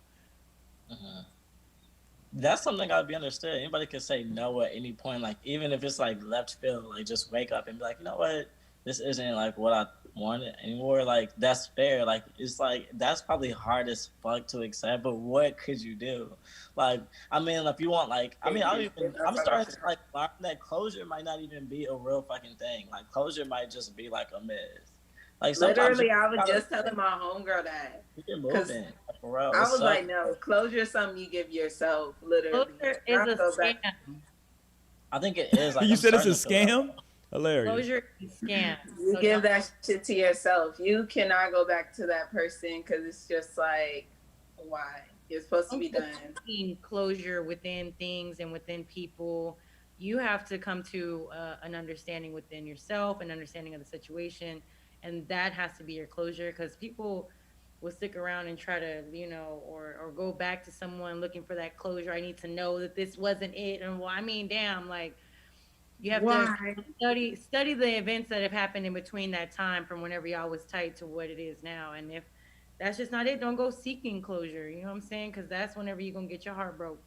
That's something gotta be understood. Anybody can say no at any point. Like even if it's like left field, like just wake up and be like, you know what, this isn't like what I wanted anymore. Like that's fair. Like it's like that's probably hard as fuck to accept. But what could you do? Like I mean, if you want, like I mean, I'm starting to like learn that closure might not even be a real fucking thing. Like closure might just be like a myth. Like sometimes Literally, you I was gotta just telling my homegirl that. keep it Because moving. Like, for real. I It was sucks. like, no, closure is something you give yourself, literally. Closure And is I a feel scam. that I think it is. Like You I'm said it's a starting to feel that way. scam? Hilarious. Closure is a scam. you So give don't that shit to yourself. You cannot go back to that person because it's just like, why? You're supposed to be done. seeking closure within things and within people. You have to come to an understanding within yourself, an understanding of the situation, and that has to be your closure. Because people will stick around and try to, or go back to someone looking for that closure. I need to know that this wasn't it, and well, I mean, damn, like you have to Why? study the events that have happened in between that time from whenever y'all was tight to what it is now. And if that's just not it, don't go seeking closure. You know what I'm saying? Because that's whenever you're gonna get your heart broke,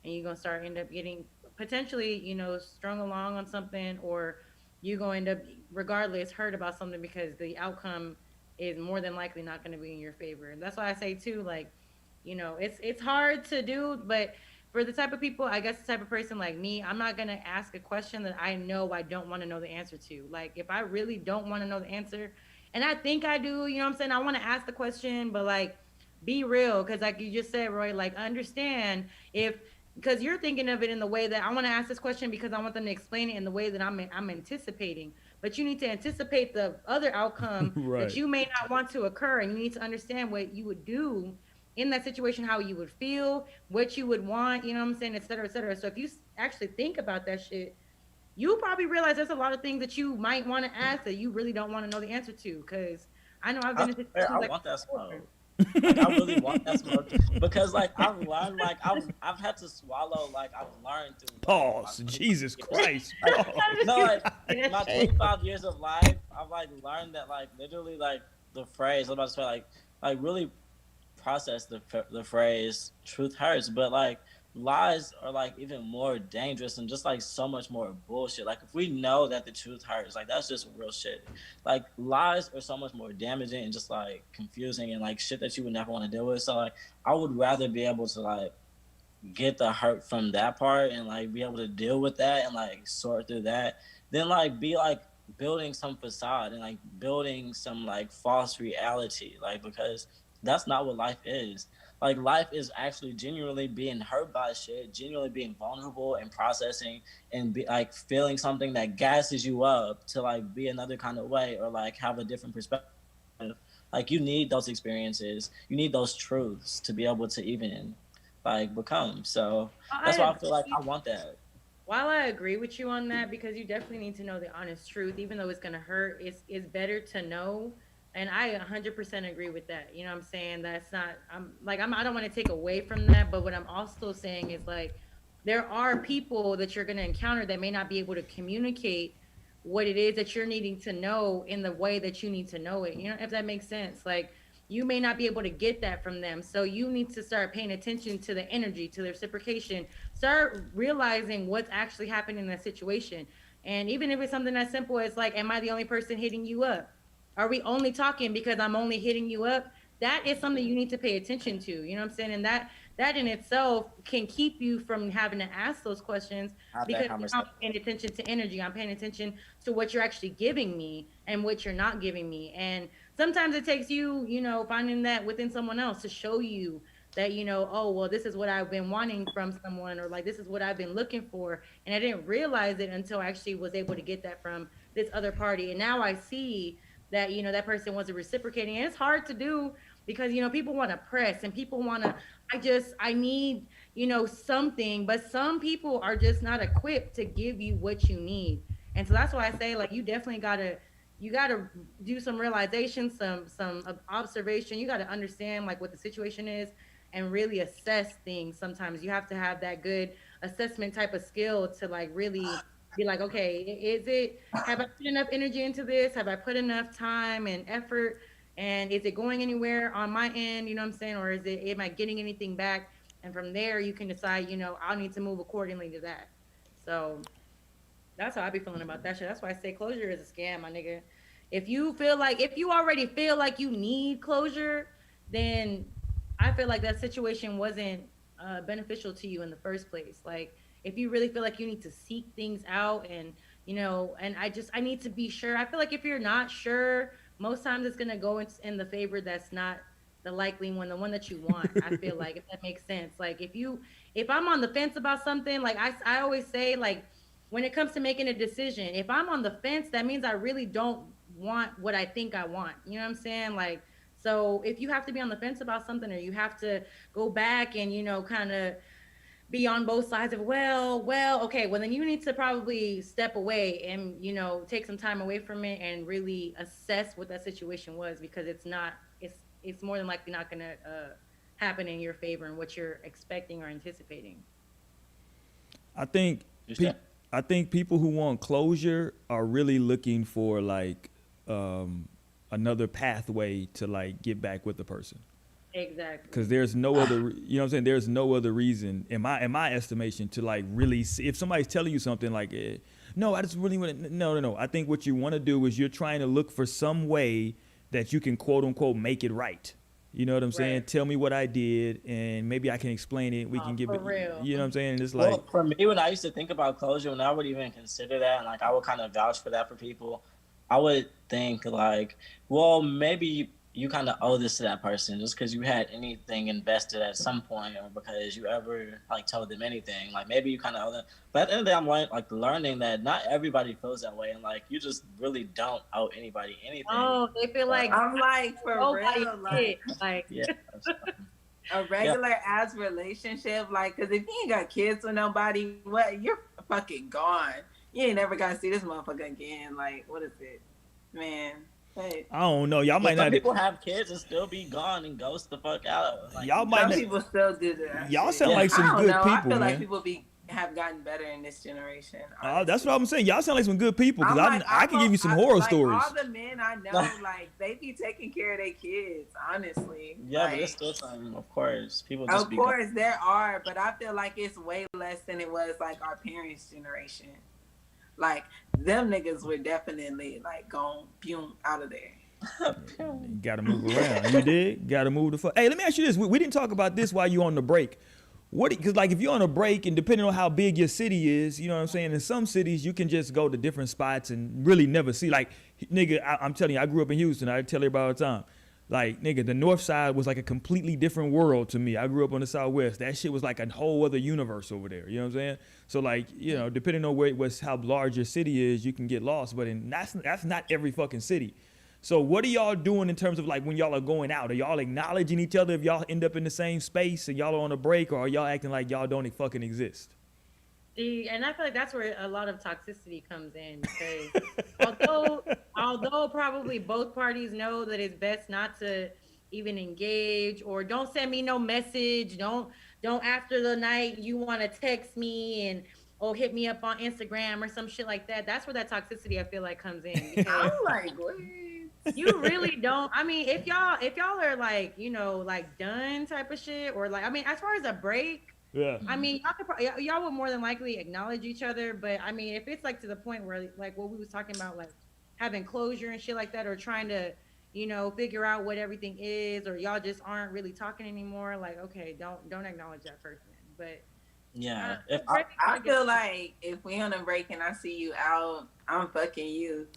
and you're gonna end up getting potentially, strung along on something, or you're gonna end up regardless hurt about something because the outcome is more than likely not gonna be in your favor. And that's why I say too, like, it's hard to do, but for the type of people, I guess the type of person like me, I'm not gonna ask a question that I know I don't want to know the answer to. Like if I really don't want to know the answer, and I think I do, you know what I'm saying? I want to ask the question, but like be real, because like you just said, Roy, like understand if because you're thinking of it in the way that I want to ask this question because I want them to explain it in the way that I'm anticipating. But you need to anticipate the other outcome Right. that you may not want to occur, and you need to understand what you would do in that situation, how you would feel, what you would want, you know what I'm saying, et cetera, et cetera. So if you actually think about that shit, you probably realize there's a lot of things that you might want to ask that you really don't want to know the answer to. Because I know I've been I in swear, situations I like want that before. smoke. Like I really want that smoke because like I've learned like I've had to swallow like I've learned through Pause. like, Jesus Christ. like, Pause. no, like my 25 years of life, I've like learned that like literally like the phrase I'm about to say like really process the phrase truth hurts, but like lies are like even more dangerous and just like so much more bullshit. Like if we know that the truth hurts, like that's just real shit. Like lies are so much more damaging and just like confusing and like shit that you would never want to deal with. So like I would rather be able to like get the hurt from that part and like be able to deal with that and like sort through that than like be like building some facade and like building some like false reality, like because that's not what life is. Like life is actually genuinely being hurt by shit, genuinely being vulnerable and processing and be like feeling something that gasses you up to like be another kind of way or like have a different perspective. Like you need those experiences, you need those truths to be able to even like become. So that's why I feel like I want that. While I agree with you on that, because you definitely need to know the honest truth, even though it's gonna hurt, it's better to know. And I 100% agree with that. You know what I'm saying? That's not. I don't want to take away from that, but what I'm also saying is like, there are people that you're gonna encounter that may not be able to communicate what it is that you're needing to know in the way that you need to know it. You know, if that makes sense. Like you may not be able to get that from them. So you need to start paying attention to the energy, to the reciprocation. Start realizing what's actually happening in that situation. And even if it's something as simple as like, am I the only person hitting you up? Are we only talking because I'm only hitting you up? That is something you need to pay attention to. You know what I'm saying? And that in itself can keep you from having to ask those questions because I'm paying attention to energy. I'm paying attention to what you're actually giving me and what you're not giving me. And sometimes it takes you, finding that within someone else to show you that, oh, well, this is what I've been wanting from someone, or like, this is what I've been looking for. And I didn't realize it until I actually was able to get that from this other party. And now I see that, that person wasn't reciprocating. And it's hard to do because, people want to press and people want to, I need, something, but some people are just not equipped to give you what you need. And so that's why I say, like, you definitely you gotta do some realization, some observation. You gotta understand like what the situation is and really assess things. Sometimes you have to have that good assessment type of skill to like really be like, okay, have I put enough energy into this? Have I put enough time and effort? And is it going anywhere on my end? You know what I'm saying? Or am I getting anything back? And from there, you can decide, I'll need to move accordingly to that. So that's how I be feeling about that shit. That's why I say closure is a scam, my nigga. If you already feel like you need closure, then I feel like that situation wasn't beneficial to you in the first place. Like, if you really feel like you need to seek things out and, and I need to be sure. I feel like if you're not sure most times it's gonna go in the favor that's not the likely one, the one that you want. I feel like, if that makes sense. Like if I'm on the fence about something, like I always say, like when it comes to making a decision, if I'm on the fence, that means I really don't want what I think I want. You know what I'm saying? Like, so if you have to be on the fence about something, or you have to go back and, kind of be on both sides of, okay, well then you need to probably step away and, take some time away from it and really assess what that situation was, because it's more than likely not going to happen in your favor and what you're expecting or anticipating. I think people who want closure are really looking for like another pathway to like get back with the person. Exactly. Because there's no other, you know what I'm saying? There's no other reason, in my estimation, to like really see, if somebody's telling you something like, no, I just really want to, no. I think what you want to do is you're trying to look for some way that you can quote unquote make it right. You know what I'm saying? Right. Tell me what I did, and maybe I can explain it. We can give it. Real. You know what I'm saying? It's Well, like, for me, when I used to think about closure, when I would even consider that, and like I would kind of vouch for that for people, I would think like, well, maybe you kind of owe this to that person just because you had anything invested at some point, or because you ever like told them anything. Like maybe you kind of owe them. But at the end of the day, I'm learning that not everybody feels that way, and like you just really don't owe anybody anything. Oh, they feel like I'm like, for nobody real, like Yeah. a regular ass relationship, like, because if you ain't got kids with nobody, what, you're fucking gone. You ain't never gonna see this motherfucker again. Like, what is it, man? Hey. I don't know. Y'all might Some not. people have kids and still be gone and ghost the fuck out. Like, Y'all might Some not. people still do that. Y'all shit. sound like some I don't good know. people, I feel man. like people have gotten better in this generation. That's what I'm saying. Y'all sound like some good people, because I'm like, I can give you some horror like, stories. All the men I know, like, they be taking care of their kids, honestly. yeah, like, but there's still some, of course. People just of be course there are, but I feel like it's way less than it was like our parents' generation. Like, them niggas were definitely like gone, boom, out of there. You gotta move around. You did? Gotta move the fuck. Hey, let me ask you this. We didn't talk about this while you on the break. Because like if you're on a break, and depending on how big your city is, you know what I'm saying? In some cities, you can just go to different spots and really never see. Like, nigga, I'm telling you, I grew up in Houston. I tell everybody all the time. Like, nigga, the north side was like a completely different world to me. I grew up on the southwest. That shit was like a whole other universe over there. You know what I'm saying? So like, depending on how large your city is, you can get lost. But that's not every fucking city. So what are y'all doing in terms of like when y'all are going out? Are y'all acknowledging each other if y'all end up in the same space and y'all are on a break, or are y'all acting like y'all don't fucking exist? And I feel like that's where a lot of toxicity comes in, because although probably both parties know that it's best not to even engage, or don't send me no message, don't after the night you want to text me and hit me up on Instagram or some shit like that. That's where that toxicity I feel like comes in. I'm like, what? You really don't. I mean, if y'all are like, like done type of shit, or like, I mean, as far as a break, Yeah. I mean, y'all would more than likely acknowledge each other. But I mean, if it's like to the point where like what we was talking about, like having closure and shit like that, or trying to, figure out what everything is, or y'all just aren't really talking anymore, like, okay, don't acknowledge that person. But Yeah. I feel like if we on a break and I see you out, I'm fucking you.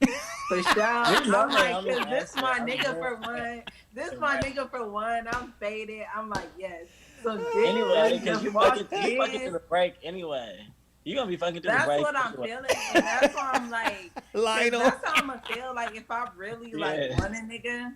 For sure. I'm like, cause this my nigga for one. This my nigga for one. I'm faded. I'm like, yes. So Anyway, because you fucking in. to the break anyway. You gonna be fucking through That's the break. what I'm anyway. feeling. And that's why I'm like, 'cause Lionel. that's how I'm gonna feel. Like if I really like want a nigga,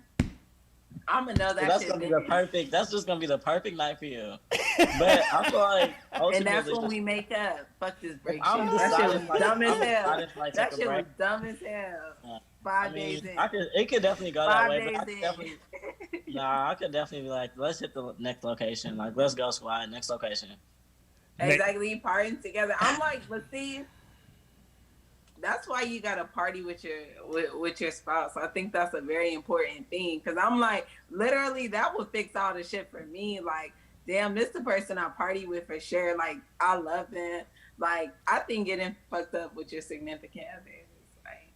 I'm gonna know So that that's shit. gonna be the perfect. That's just gonna be the perfect night for you. But I feel like And that's ultimately, when we make up. Fuck this break I'm shit. That shit deciding, was like, dumb as I'm hell. deciding to, like, That take a shit was break. dumb as hell. Yeah. 5 days in. It could definitely go that 5 way, but days I could in. definitely, I could definitely be like, let's hit the next location. Like, let's go, squad. Next location. Exactly, partying together. I'm like, but see, that's why you gotta party with your spouse. I think that's a very important thing, because I'm like, literally, that would fix all the shit for me. Like, damn, this the person I party with for sure. Like, I love them. Like, I think getting fucked up with your significant other is like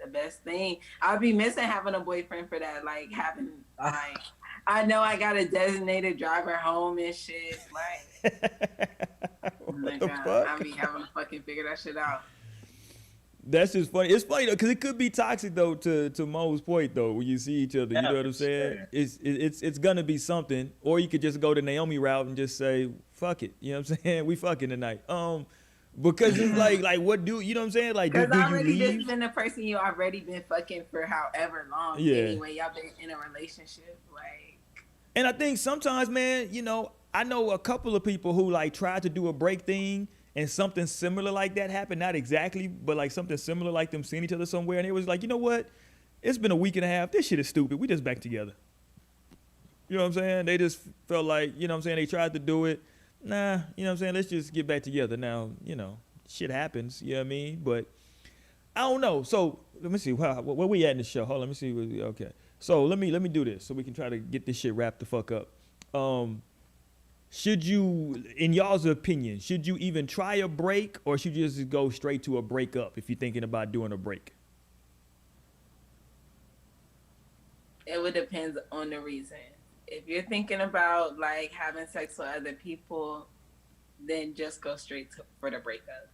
the best thing. I'd be missing having a boyfriend for that. Like having like, I know I got a designated driver home and shit. Like, What like, the fuck? I be having to fucking figure that shit out. That's just funny. It's funny though, because it could be toxic though. To Mo's point though, when you see each other, you know what I'm saying? Sure. It's gonna be something, or you could just go the Naomi route and just say fuck it. You know what I'm saying? We fucking tonight. Because it's like what do you know what I'm saying? Like do Because you already this leave? been the person you already been fucking for however long. Yeah. Anyway, y'all been in a relationship. Like, And I think sometimes, man, you know, I know a couple of people who like tried to do a break thing and something similar like that happened. Not exactly, but like something similar like them seeing each other somewhere. And it was like, you know what? It's been a week and a half. This shit is stupid. We just back together. You know what I'm saying? They just felt like, you know what I'm saying? They tried to do it. Nah, you know what I'm saying? Let's just get back together. Now, you know, shit happens. You know what I mean? But I don't know. So let me see. Where we at in the show? Hold on. Let me see. Okay. So let me do this so we can try to get this shit wrapped the fuck up. Should you, in y'all's opinion, should you even try a break or should you just go straight to a breakup if you're thinking about doing a break? it would depend on the reason. If you're thinking about like having sex with other people, then just go straight for the breakup.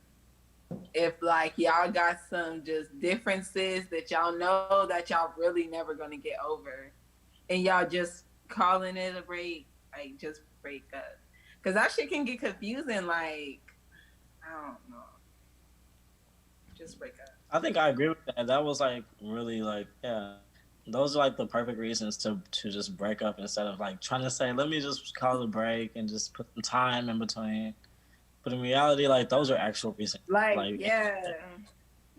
If like y'all got some just differences that y'all know that y'all really never gonna get over, and y'all just calling it a break, like just break up, because that shit can get confusing. Like, I don't know, just break up. I think I agree with that. That was like really like, yeah, those are like the perfect reasons to just break up instead of like trying to say, let me just call it a break and just put some time in between. But in reality, like those are actual reasons. Like yeah.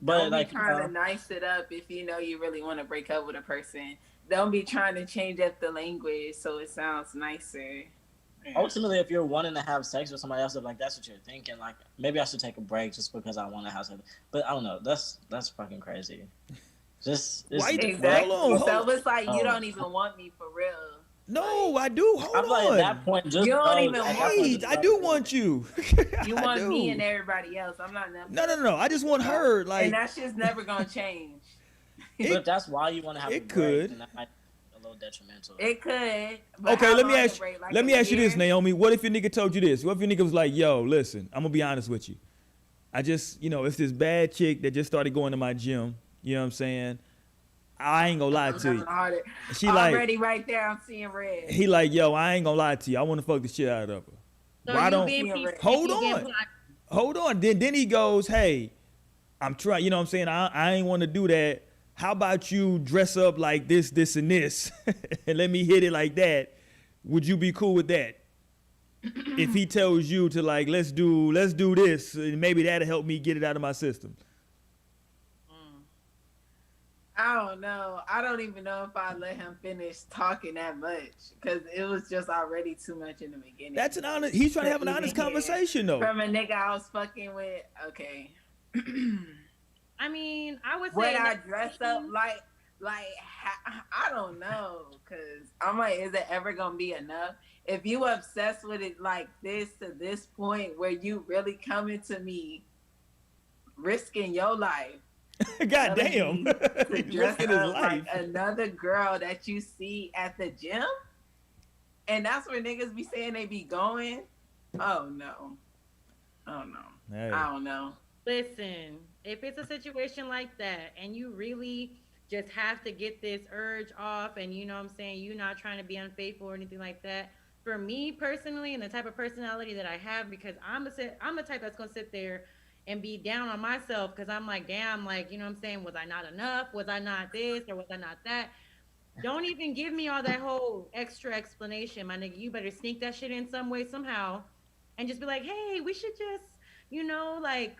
But Don't like be trying to nice it up if you know you really want to break up with a person. Don't be trying to change up the language so it sounds nicer. ultimately, if you're wanting to have sex with somebody else, if like that's what you're thinking, like maybe I should take a break just because I want to have sex. But I don't know. That's fucking crazy. Just Why you- Exactly. hold on. So it's like you Oh. don't even want me for real. No, I do. Hold I'm like at on. that point, just You don't go. even At that want point, Wait, just I go. do want you. You I want do. me and everybody else. I'm not nothing. No. I just want her. Like, and that shit's never gonna change. But if that's why you want to have a it break, could. then that might be a little detrimental. It could. But okay, how let me long ask a break? Like let me a ask you this, year? Naomi. What if your nigga told you this? What if your nigga was like, yo, listen, I'm gonna be honest with you. I just, you know, it's this bad chick that just started going to my gym. You know what I'm saying? I ain't gonna lie to you. She like, Already right there, I'm seeing red. he like, yo, I ain't gonna lie to you. I want to fuck the shit out of her. So Why you don't being peaceful, hold you getting on? blocked. Hold on. Then he goes, hey, I'm trying. You know what I'm saying? I ain't want to do that. How about you dress up like this, and this, and let me hit it like that? Would you be cool with that? If he tells you to like, let's do this, and maybe that'll help me get it out of my system. I don't know. I don't even know if I let him finish talking that much because it was just already too much in the beginning. That's an honest. He's trying to have an honest conversation though. From a nigga I was fucking with. Okay. I mean, I would say Would I that- dress up like I don't know, cause I'm like, is it ever gonna be enough? If you obsessed with it like this to this point where you really coming to me, risking your life, God damn, to he's dress risking his up life. like another girl that you see at the gym, and that's where niggas be saying they be going. Oh no, Hey. I don't know. Listen, if it's a situation like that and you really just have to get this urge off and you know what I'm saying, you're not trying to be unfaithful or anything like that. For me personally and the type of personality that I have, because I'm the type that's going to sit there and be down on myself because I'm like, damn, like, you know what I'm saying, was I not enough? Was I not this or was I not that? Don't even give me all that whole extra explanation, my nigga. You better sneak that shit in some way, somehow, and just be like, hey, we should just, you know, like,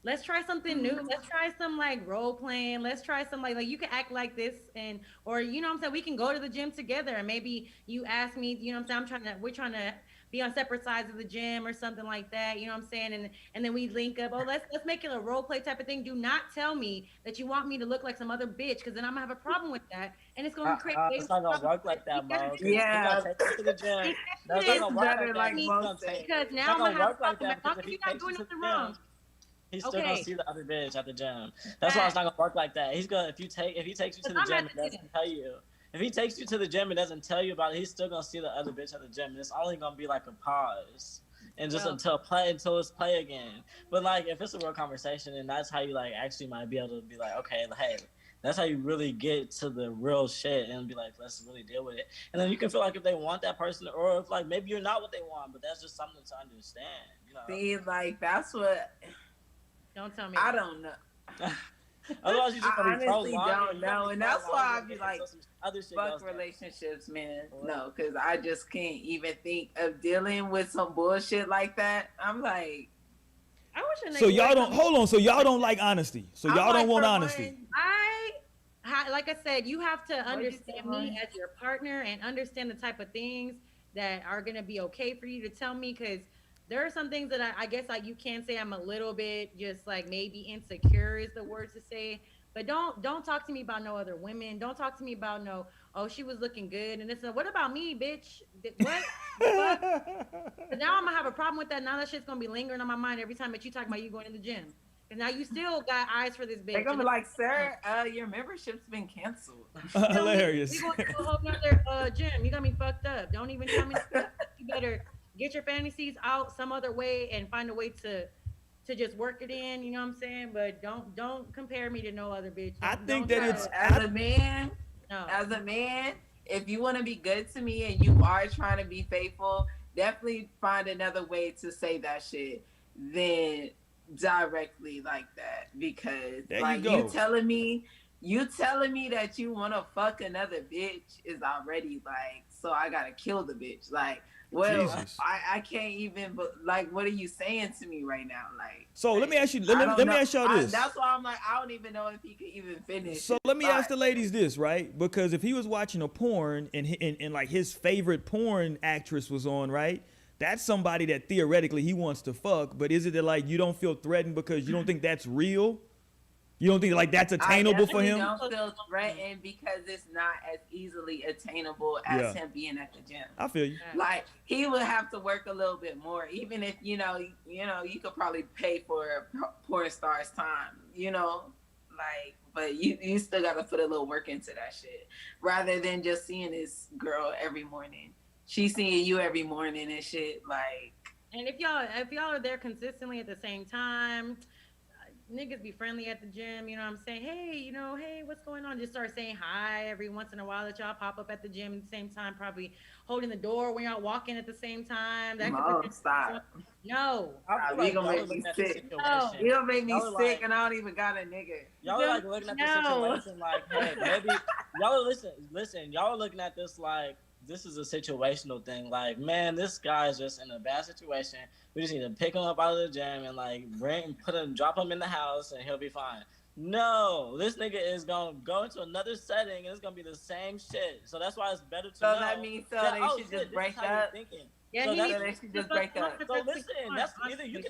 let's try something new. Let's try some like role playing. Let's try some like you can act like this and or you know what I'm saying, we can go to the gym together and maybe you ask me, you know what I'm saying, we're trying to be on separate sides of the gym or something like that, you know what I'm saying? And then we link up. Oh, let's make it a role play type of thing. Do not tell me that you want me to look like some other bitch because then I'm gonna have a problem with that. And it's gonna create It's not gonna work like that, Mo. Yeah. You gotta take you to the gym. That's It's not gonna work better like like that. He's Mo gonna said. take- because it's now not I'm gonna gonna have work like problem that as long because as if you're he not takes doing you to nothing the wrong. gym, he's still Okay. gonna see the other bitch at the gym. That's why it's not gonna work like that. He's gonna if he takes you to the Because I'm gym at and the doesn't gym. tell you. If he takes you to the gym and doesn't tell you about it, he's still gonna see the other bitch at the gym. And it's only gonna be like a pause. and just Well- until it's play again. But like if it's a real conversation, and that's how you like actually might be able to be like, okay, hey, that's how you really get to the real shit and be like, let's really deal with it. And then you can feel like if they want that person, or if like maybe you're not what they want, but that's just something to understand. You know. See, like that's what Don't tell me. I don't know. Otherwise, you just I gonna be honestly prolonged. don't know, and that's why I be Until like, some other shit fuck goes down. relationships, man. No, because I just can't even think of dealing with some bullshit like that. I'm like, I wish a nigga So y'all would don't come- hold on. So y'all don't like honesty. So I'm y'all like, don't want for honesty. one, Like I said, you have to you understand doing? me as your partner and understand the type of things that are gonna be okay for you to tell me. Because there are some things that I guess like you can say I'm a little bit just like maybe insecure is the word to say. But don't talk to me about no other women. Don't talk to me about no, oh, she was looking good and this. What about me, bitch? What? Fuck? But now I'm gonna have a problem with that. Now that shit's gonna be lingering on my mind every time that you talk about you going to the gym. And now you still got eyes for this bitch. they're gonna be And like, sir, your membership's been canceled. Hilarious. We going to a whole nother gym. You got me fucked up. Don't even tell me. You better get your fantasies out some other way and find a way to just work it in. You know what I'm saying? But don't compare me to no other bitch. I Don't think try that it's- to- As a man, no. as a man, if you want to be good to me and you are trying to be faithful, definitely find another way to say that shit than directly like that. Because There you like go. you telling me that you want to fuck another bitch is already like, so I gotta kill the bitch. Like, well, Jesus. I can't even. But like, what are you saying to me right now? Like, So let me ask you. I Let don't me know. ask y'all this. That's why I'm like, I don't even know if he could even finish. So his let me ask thought. the ladies this, right? Because if he was watching a porn and like his favorite porn actress was on, right? That's somebody that theoretically he wants to fuck. But is it that like you don't feel threatened because you don't think that's real? You don't think like that's attainable for I him? definitely don't feel threatened because it's not as easily attainable as Yeah. him being at the gym. I feel you. Like he would have to work a little bit more, even if you could probably pay for a porn star's time, like. But you still got to put a little work into that shit, rather than just seeing this girl every morning. She's seeing you every morning and shit. Like, And if y'all are there consistently at the same time, niggas be friendly at the gym, you know what I'm saying? Hey, hey, what's going on? Just start saying hi every once in a while that y'all pop up at the gym at the same time, probably holding the door when y'all walking at the same time. That Mom, could stop. No. I feel You gonna y'all make are me looking at the sick. situation. You don't make me Y'all are sick, like- and I don't even got a nigga. Y'all are like looking at the No. situation like, hey, maybe y'all are listen, y'all are looking at this like this is a situational thing. Like, man, this guy's just in a bad situation. We just need to pick him up out of the gym and like drop him in the house and he'll be fine. No, this nigga is gonna go into another setting and it's gonna be the same shit. So that's why it's better to So know. that means that, they oh, should shit, just this break is how you're up. thinking. Yeah, So he that's- needs they should just break up. So listen, that's either you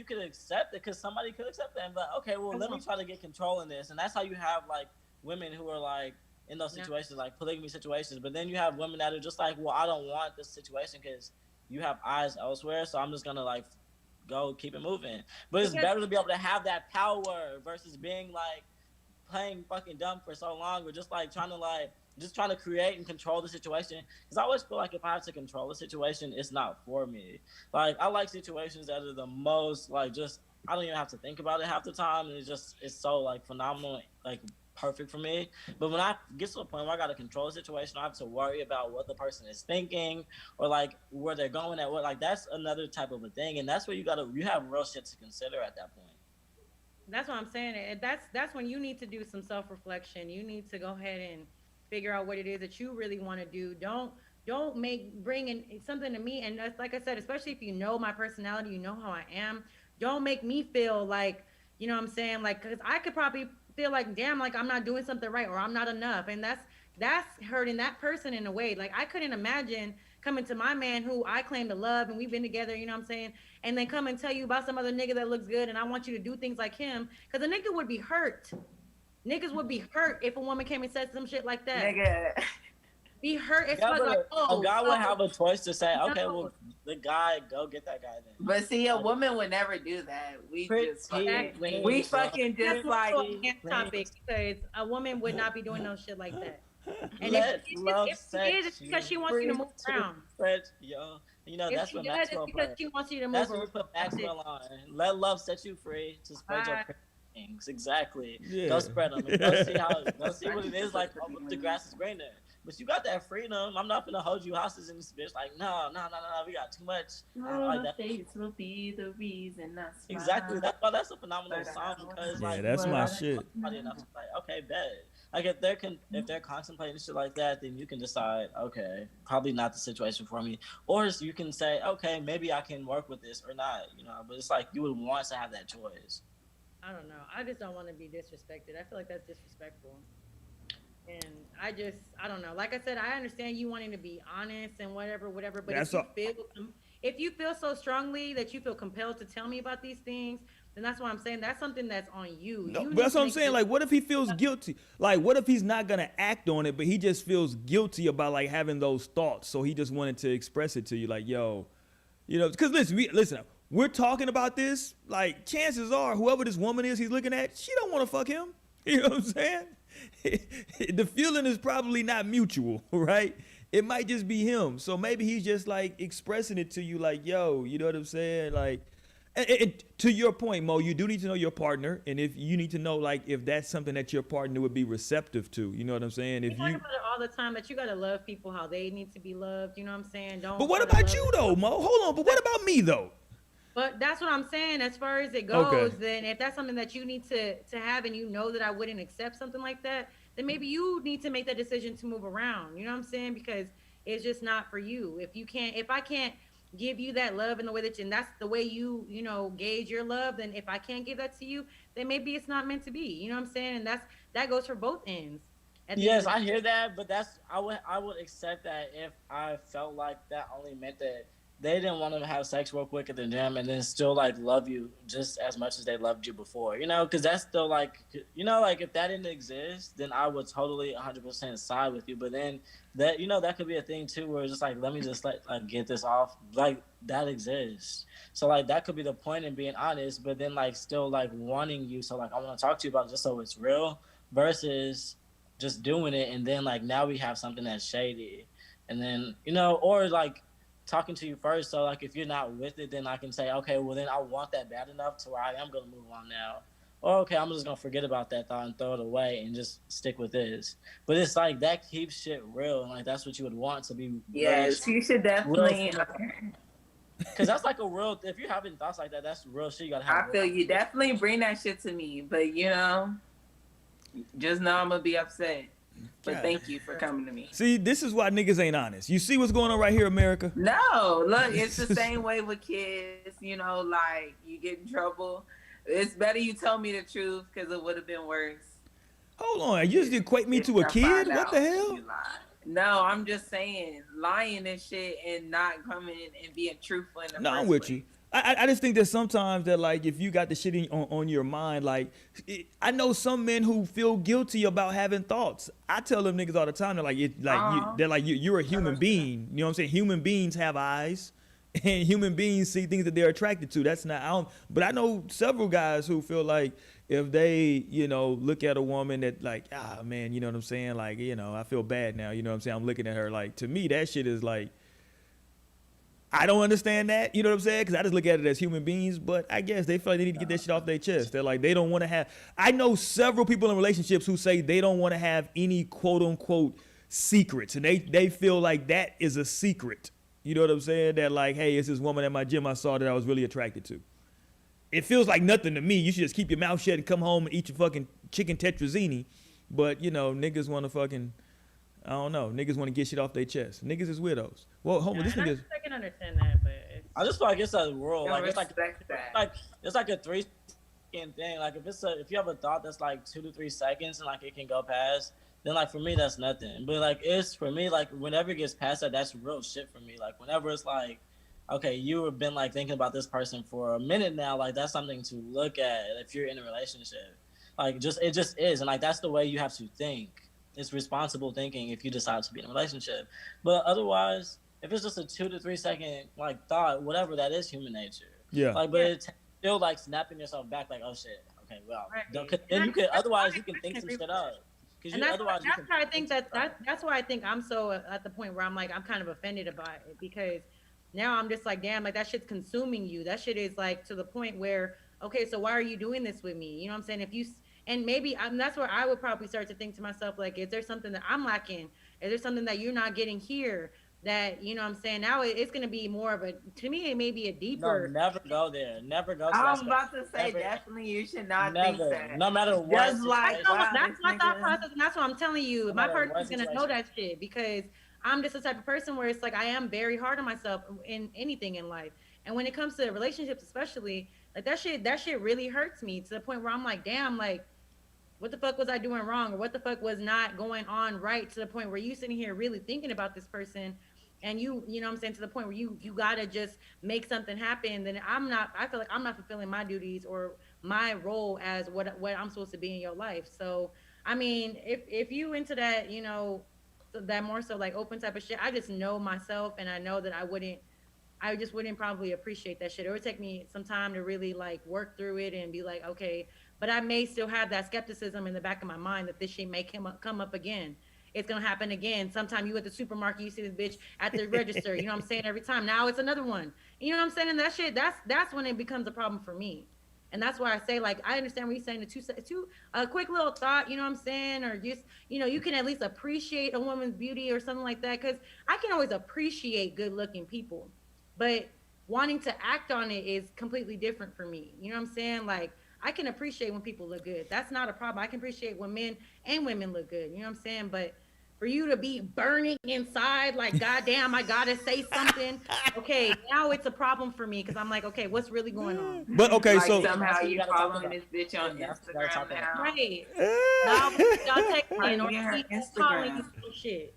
can accept it because somebody could accept it and be like, okay, well let me try to get control in this, and that's how you have like women who are like in those situations, like polygamy situations. But then you have women that are just like, well, I don't want this situation because you have eyes elsewhere, so I'm just gonna like go keep it moving. But it's better to be able to have that power versus being like playing fucking dumb for so long, or just like trying to create and control the situation. Because I always feel like if I have to control the situation, it's not for me. Like I like situations that are the most like just I don't even have to think about it half the time, and it's so like phenomenal, like perfect for me. But when I get to a point where I got to control the situation, I have to worry about what the person is thinking or like where they're going at. What like that's another type of a thing, and that's where you have real shit to consider at that point. That's what I'm saying. And that's when you need to do some self-reflection. You need to go ahead and figure out what it is that you really want to do. Don't bring in something to me. And that's, like I said, especially if you know my personality, you know how I am. Don't make me feel like, you know what I'm saying? Like, cause I could probably feel like, damn, like I'm not doing something right or I'm not enough. And that's hurting that person in a way. Like I couldn't imagine coming to my man who I claim to love and we've been together, you know what I'm saying? And then come and tell you about some other nigga that looks good and I want you to do things like him. Cause a nigga would be hurt. Niggas would be hurt if a woman came and said some shit like that. Nigga. Be hurt. It's Yeah, like, a guy would have a choice to say, okay, No. well, the guy, go get that guy then. But see, a woman would never do that. We just fucking, Pretty we please, fucking that's just like, also a next topic because a woman would not be doing no shit like that. And Let if love it set is, it's because she wants you to free move around. stretch your You know, If that's she what does, it's Maxwell because put. she wants you to That's move what you around. put That's it. Maxwell on. Let love set you free to spread your Bye. pretty wings. Exactly. Yeah. Go spread them. And go see how. Go see what it is like. Oh, the grass is greener. But you got that freedom. I'm not gonna hold you hostage in this bitch. Like, no. We got too much. I don't like that. Face will be the reason I smile. Exactly. That's why that's a phenomenal song because Yeah, like that's my shit. somebody enough to be like, okay, bet. Like if they're contemplating shit like that, then you can decide, okay, probably not the situation for me. Or you can say, okay, maybe I can work with this or not, you know. But it's like you would want to have that choice. I don't know. I just don't want to be disrespected. I feel like that's disrespectful. And I don't know. Like I said, I understand you wanting to be honest and whatever. But That's if you feel so strongly that you feel compelled to tell me about these things, then that's what I'm saying. That's something that's on you. No, You but need that's to what I'm make saying. the- Like, what if he feels guilty? Like, what if he's not gonna act on it, but he just feels guilty about like having those thoughts, so he just wanted to express it to you, like, yo, you know, because listen, we're talking about this. Like, chances are, whoever this woman is he's looking at, she don't want to fuck him. You know what I'm saying? The feeling is probably not mutual, right? It might just be him. So maybe he's just like expressing it to you, like, yo, you know what I'm saying? Like, and to your point, Mo, you do need to know your partner, and if you need to know, like, if that's something that your partner would be receptive to, you know what I'm saying? We If talk you, about it all the time that you gotta love people how they need to be loved. You know what I'm saying? Don't. but what try to about love you them. though, Mo? Hold on, but what about me though? But that's what I'm saying. As far as it goes, Okay. then if that's something that you need to have, and you know that I wouldn't accept something like that, then maybe you need to make that decision to move around. You know what I'm saying? Because it's just not for you. If I can't give you that love in the way and that's the way you gauge your love, then if I can't give that to you, then maybe it's not meant to be. You know what I'm saying? And that goes for both ends. At the end Yes, of the I day. hear that, but I would accept that if I felt like that only meant that they didn't want to have sex real quick at the gym and then still like love you just as much as they loved you before, you know, because that's still like, you know, like if that didn't exist, then I would totally 100% side with you. But then that, you know, that could be a thing too, where it's just like, let me just like get this off, like that exists. So like that could be the point in being honest, but then like still like wanting you. So like I want to talk to you about it just so it's real versus just doing it and then like now we have something that's shady, and then, you know, or like talking to you first. So like if you're not with it, then I can say, okay, well then I want that bad enough to where I am gonna move on now. Or okay, I'm just gonna forget about that thought and throw it away and just stick with this. But it's like that keeps shit real, and like that's what you would want to be. Yes, you should definitely. Because that's like a real. If you're having thoughts like that, that's real shit. You gotta have. I feel you. Definitely bring that shit to me, but you know, just know I'm gonna be upset. But God. thank you for coming to me. See, this is why niggas ain't honest. You see what's going on right here, America? No, look, it's the same way with kids. You know, like you get in trouble. It's better you tell me the truth because it would have been worse. Hold on, you just equate me to a if I kid? find What out the hell? you lied. No, I'm just saying lying and shit and not coming and being truthful in the No, first I'm with place. you. I just think that sometimes that like if you got the shit on your mind, like I know some men who feel guilty about having thoughts. I tell them niggas all the time, they're like you're a human being. You know what I'm saying? Human beings have eyes, and human beings see things that they're attracted to. That's not but I know several guys who feel like if they, you know, look at a woman that like, man, you know what I'm saying? Like, you know, I feel bad now. You know what I'm saying? I'm looking at her like, to me, that shit is like, I don't understand that, you know what I'm saying? Because I just look at it as human beings, but I guess they feel like they need to get that shit off their chest. They're like, they don't want to have, I know several people in relationships who say they don't want to have any quote unquote secrets. And they feel like that is a secret. You know what I'm saying? That like, hey, it's this woman at my gym I saw that I was really attracted to. It feels like nothing to me. You should just keep your mouth shut and come home and eat your fucking chicken tetrazzini. But, you know, niggas want to fucking, I don't know. Niggas want to get shit off their chest. Niggas is widows. Well, hold on. This nigga's. I can understand that, but I just feel like it's a rule. Don't Like it's like respect that. it's like a 3-second thing. Like if you have a thought that's like 2 to 3 seconds and like it can go past, then like for me that's nothing. But like it's for me like whenever it gets past that, that's real shit for me. Like whenever it's like, okay, you have been like thinking about this person for a minute now, like that's something to look at if you're in a relationship. Like it just is, and like that's the way you have to think. It's responsible thinking if you decide to be in a relationship. But otherwise, if it's just a 2 to 3 second like thought, whatever, that is human nature. Yeah. Like, but it's still like snapping yourself back, like, oh shit, okay, well, Right. then you could otherwise you can I think can some agree shit with up. Because and you that's otherwise you why I can think that's why I think I'm so at the point where I'm like I'm kind of offended about it because now I'm just like, damn, like that shit's consuming you. That shit is like to the point where, okay, so why are you doing this with me? You know what I'm saying? If you, and maybe that's where I would probably start to think to myself, like, is there something that I'm lacking? Is there something that you're not getting here? That, you know what I'm saying? Now it's going to be more of a, to me, it may be a No, deeper. never go there. Never go to that I'm space. about to say, Never. definitely you should not Never. think that. No matter what. Just like, situation. wow, That's this my thought nigga- process, and that's what I'm telling you. No My matter what person's gonna know situation. that shit because I'm just the type of person where it's like I am very hard on myself in anything in life, and when it comes to relationships, especially, like that shit really hurts me to the point where I'm like, damn, like, what the fuck was I doing wrong, or what the fuck was not going on right, to the point where you sitting here really thinking about this person, and you know what I'm saying, to the point where you gotta just make something happen. Then I feel like I'm not fulfilling my duties or my role as what I'm supposed to be in your life. So I mean, if you into that, you know, that more so like open type of shit, I just know myself, and I know that I just wouldn't probably appreciate that shit. It would take me some time to really like work through it and be like, okay, but I may still have that skepticism in the back of my mind that this shit may come up again. It's gonna happen again. Sometime you at the supermarket, you see this bitch at the register. You know what I'm saying? Every time. Now it's another one. You know what I'm saying? And that shit, that's when it becomes a problem for me. And that's why I say, like, I understand what you're saying. A quick little thought, you know what I'm saying? Or just, you know, you can at least appreciate a woman's beauty or something like that. Because I can always appreciate good-looking people, but wanting to act on it is completely different for me. You know what I'm saying? Like, I can appreciate when people look good. That's not a problem. I can appreciate when men and women look good. You know what I'm saying? But for you to be burning inside, like, goddamn, I gotta say something. Okay, now it's a problem for me because I'm like, okay, what's really going on? But okay, like so somehow That's what you you gotta talk following about. this bitch on That's what you gotta talk Instagram about. now. Right. Y'all take me or Yeah, her keep calling you Instagram. some shit.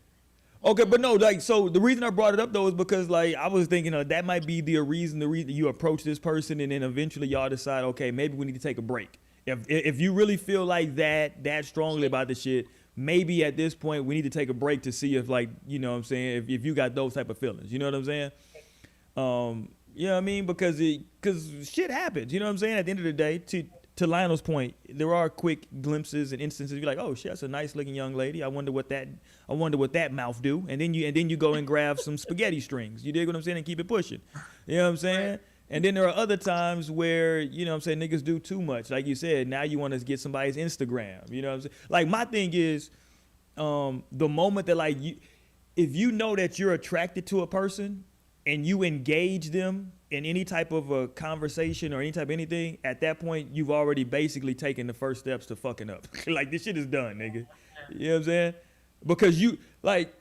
okay, but no, like, so the reason I brought it up though is because like I was thinking that might be the reason you approach this person, and then eventually y'all decide, okay, maybe we need to take a break. If you really feel like that strongly about the shit, maybe at this point we need to take a break to see if, like, you know what I'm saying, if you got those type of feelings, you know what I'm saying? You know what I mean? Because shit happens, you know what I'm saying? At the end of the day, to Lionel's point, there are quick glimpses and instances you're like, oh shit, that's a nice looking young lady. I wonder what that mouth do. And then you go and grab some spaghetti strings. You dig what I'm saying? And keep it pushing. You know what I'm saying? Right. And then there are other times where, you know what I'm saying, niggas do too much. Like you said, now you want to get somebody's Instagram. You know what I'm saying? Like, my thing is, the moment that, like, if you know that you're attracted to a person and you engage them in any type of a conversation or any type of anything, at that point, you've already basically taken the first steps to fucking up. Like, this shit is done, nigga. You know what I'm saying? Because you, like,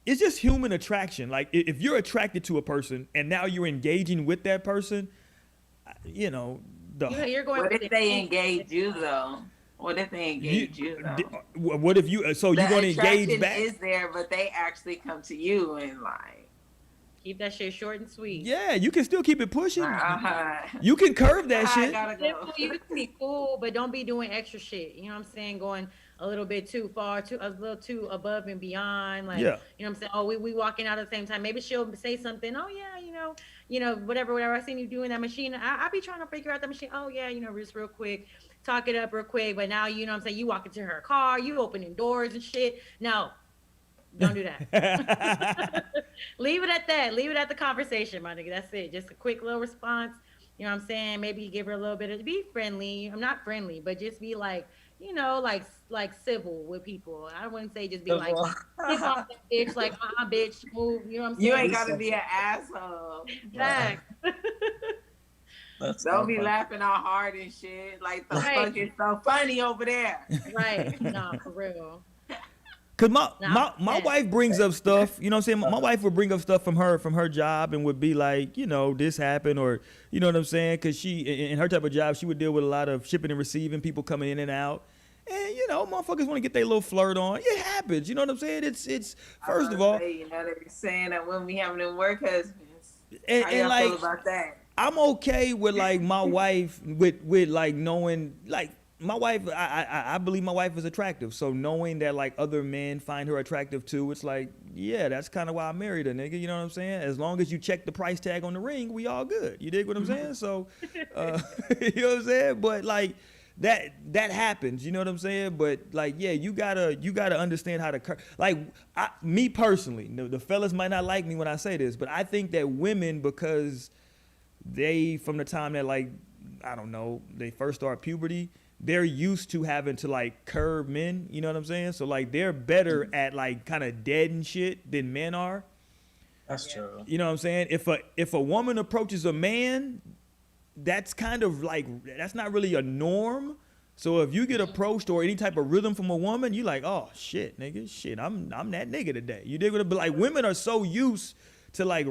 it's just human attraction. Like, if you're attracted to a person and now you're engaging with that person, you know, You're going What with if it. they engage you though? What if they engage you though? what if you, so you're going to engage attraction back? is there, but they actually come to you and like, Keep that shit short and sweet. Yeah, you can still keep it pushing. uh-huh. You can curve that I shit. gotta go. Simple, you can be cool, but don't be doing extra shit. You know what I'm saying? Going a little bit too far, a little too above and beyond. Like, Yeah. you know what I'm saying? Oh, we walking out at the same time. Maybe she'll say something. Oh yeah, you know, whatever. I seen you doing that machine. I be trying to figure out that machine. Oh yeah, you know, just real quick, talk it up real quick. But now, you know what I'm saying? You walk into her car, you opening doors and shit. No, don't do that. Leave it at that. Leave it at the conversation, my nigga. That's it. Just a quick little response. You know what I'm saying? Maybe give her a little bit of, be friendly. I'm not friendly, but just be like, you know, like civil with people. I wouldn't say just be like, pick off that bitch, like, bitch, move. You know what I'm saying? You ain't gotta be an asshole. Facts. That's Don't so be funny. laughing all hard and shit. Like the Right. fuck is so funny over there. Right. No, for real. Cause my Yeah. wife brings up stuff, you know what I'm saying? My wife would bring up stuff from her job and would be like, you know, this happened, or you know what I'm saying? Cause she, in her type of job, she would deal with a lot of shipping and receiving, people coming in and out. And you know, motherfuckers want to get their little flirt on. It happens, you know what I'm saying? It's first of all, You know, they're saying that when we having them work husbands. and, How and y'all like feel about that? I'm okay with like my wife with like knowing, like, my wife, I believe my wife is attractive. So knowing that like other men find her attractive too, it's like, yeah, that's kind of why I married her, nigga. You know what I'm saying? As long as you check the price tag on the ring, we all good. You dig what I'm saying? So, you know what I'm saying? But like, that happens. You know what I'm saying? But like, yeah, you gotta understand how to like. Me personally, the fellas might not like me when I say this, but I think that women, because they, from the time that, like, I don't know, they first start puberty, they're used to having to like curb men. You know what I'm saying? So like, they're better at like kind of deading shit than men are. That's true. You know what I'm saying? If a woman approaches a man, that's kind of like, that's not really a norm. So if you get approached or any type of rhythm from a woman, you like, oh shit, nigga, shit, I'm that nigga today. You dig what it? But like, women are so used to like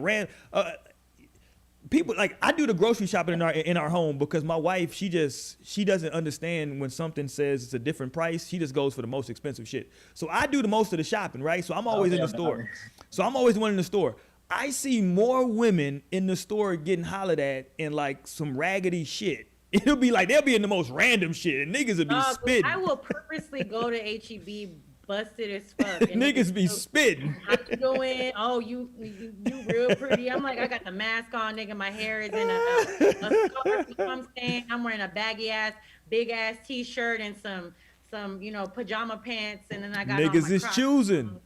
people, like, I do the grocery shopping in our home because my wife, she doesn't understand when something says it's a different price. She just goes for the most expensive shit. So I do the most of the shopping, right? So I'm always in the store. So I'm always the one in the store. I see more women in the store getting hollered at in like some raggedy shit. It'll be like, they'll be in the most random shit and niggas will be spitting. I will purposely go to HEB busted as fuck. And niggas be spitting. How you doing? Oh, you real pretty. I'm like, I got the mask on, nigga. My hair is in a scarf. You know what I'm saying? I'm wearing a baggy ass, big ass t-shirt and some pajama pants, and then I got niggas on my is Crocs. choosing.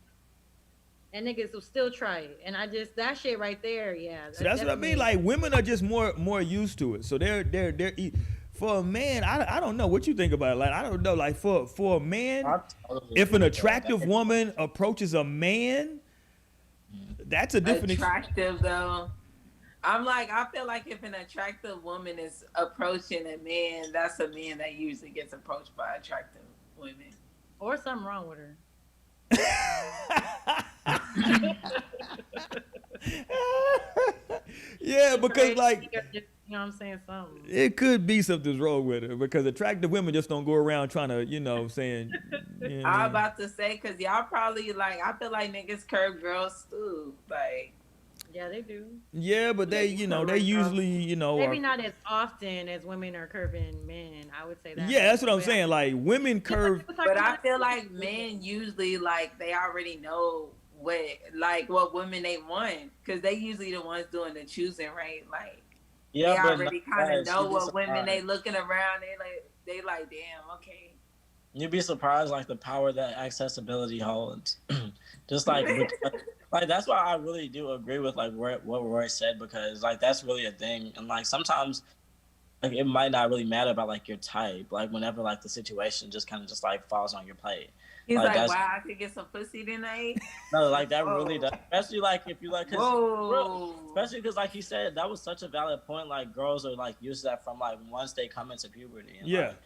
And niggas will still try it. And I just, that shit right there, yeah. So that's what I mean. Like, women are just more used to it. So they're for a man, I don't know what you think about it. Like, I don't know. Like, for a man, if an attractive woman approaches a man, that's a different attractive though. I'm like, I feel like if an attractive woman is approaching a man, that's a man that usually gets approached by attractive women. Or something wrong with her. Yeah, because like, you know what I'm saying, something. it could be something's wrong with her because attractive women just don't go around trying to, saying. You know, I'm about to say, because y'all probably like, I feel like niggas curve girls too. Like, yeah, they do. yeah, but they usually, maybe not as often as women are curving men. I would say that. Yeah, that's what I'm saying. Like, women curve. But I feel like men usually, like, they already know what women they want, because they usually the ones doing the choosing, right? Like, Yeah, they but already kind of know you'd be what women surprised. they looking around. They like, damn, okay. You'd be surprised, like, the power that accessibility holds. Just like, like, that's why I really do agree with like what Roy said, because like that's really a thing, and like sometimes like it might not really matter about like your type, like whenever like the situation just kind of just like falls on your plate. He's Like, like, that's- wow, I could get some pussy tonight. No, like that Whoa. really does, especially like if you like, Whoa. especially because like he said, that was such a valid point. Like girls are like used to that from like once they come into puberty. And, Yeah. like,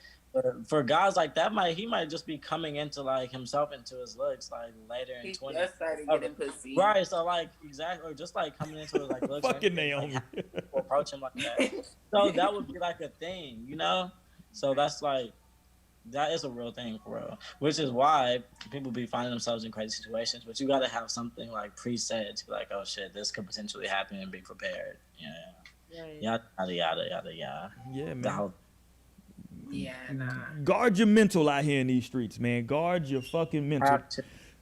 for guys like that, he might just be coming into like himself into his looks like later in He 20. just started getting pussy. Right, so like exactly, or just like coming into his like looks. Fucking and everything, Naomi. like, people approach him like that. So that would be like a thing, So that's like, that is a real thing for real. Which is why people be finding themselves in crazy situations. But you got to have something like preset to be like, oh shit, this could potentially happen, and be prepared. Yeah. Yada yada yada yada. Yeah, The man. whole- Yeah, nah. Guard your mental out here in these streets, man. Guard your fucking mental.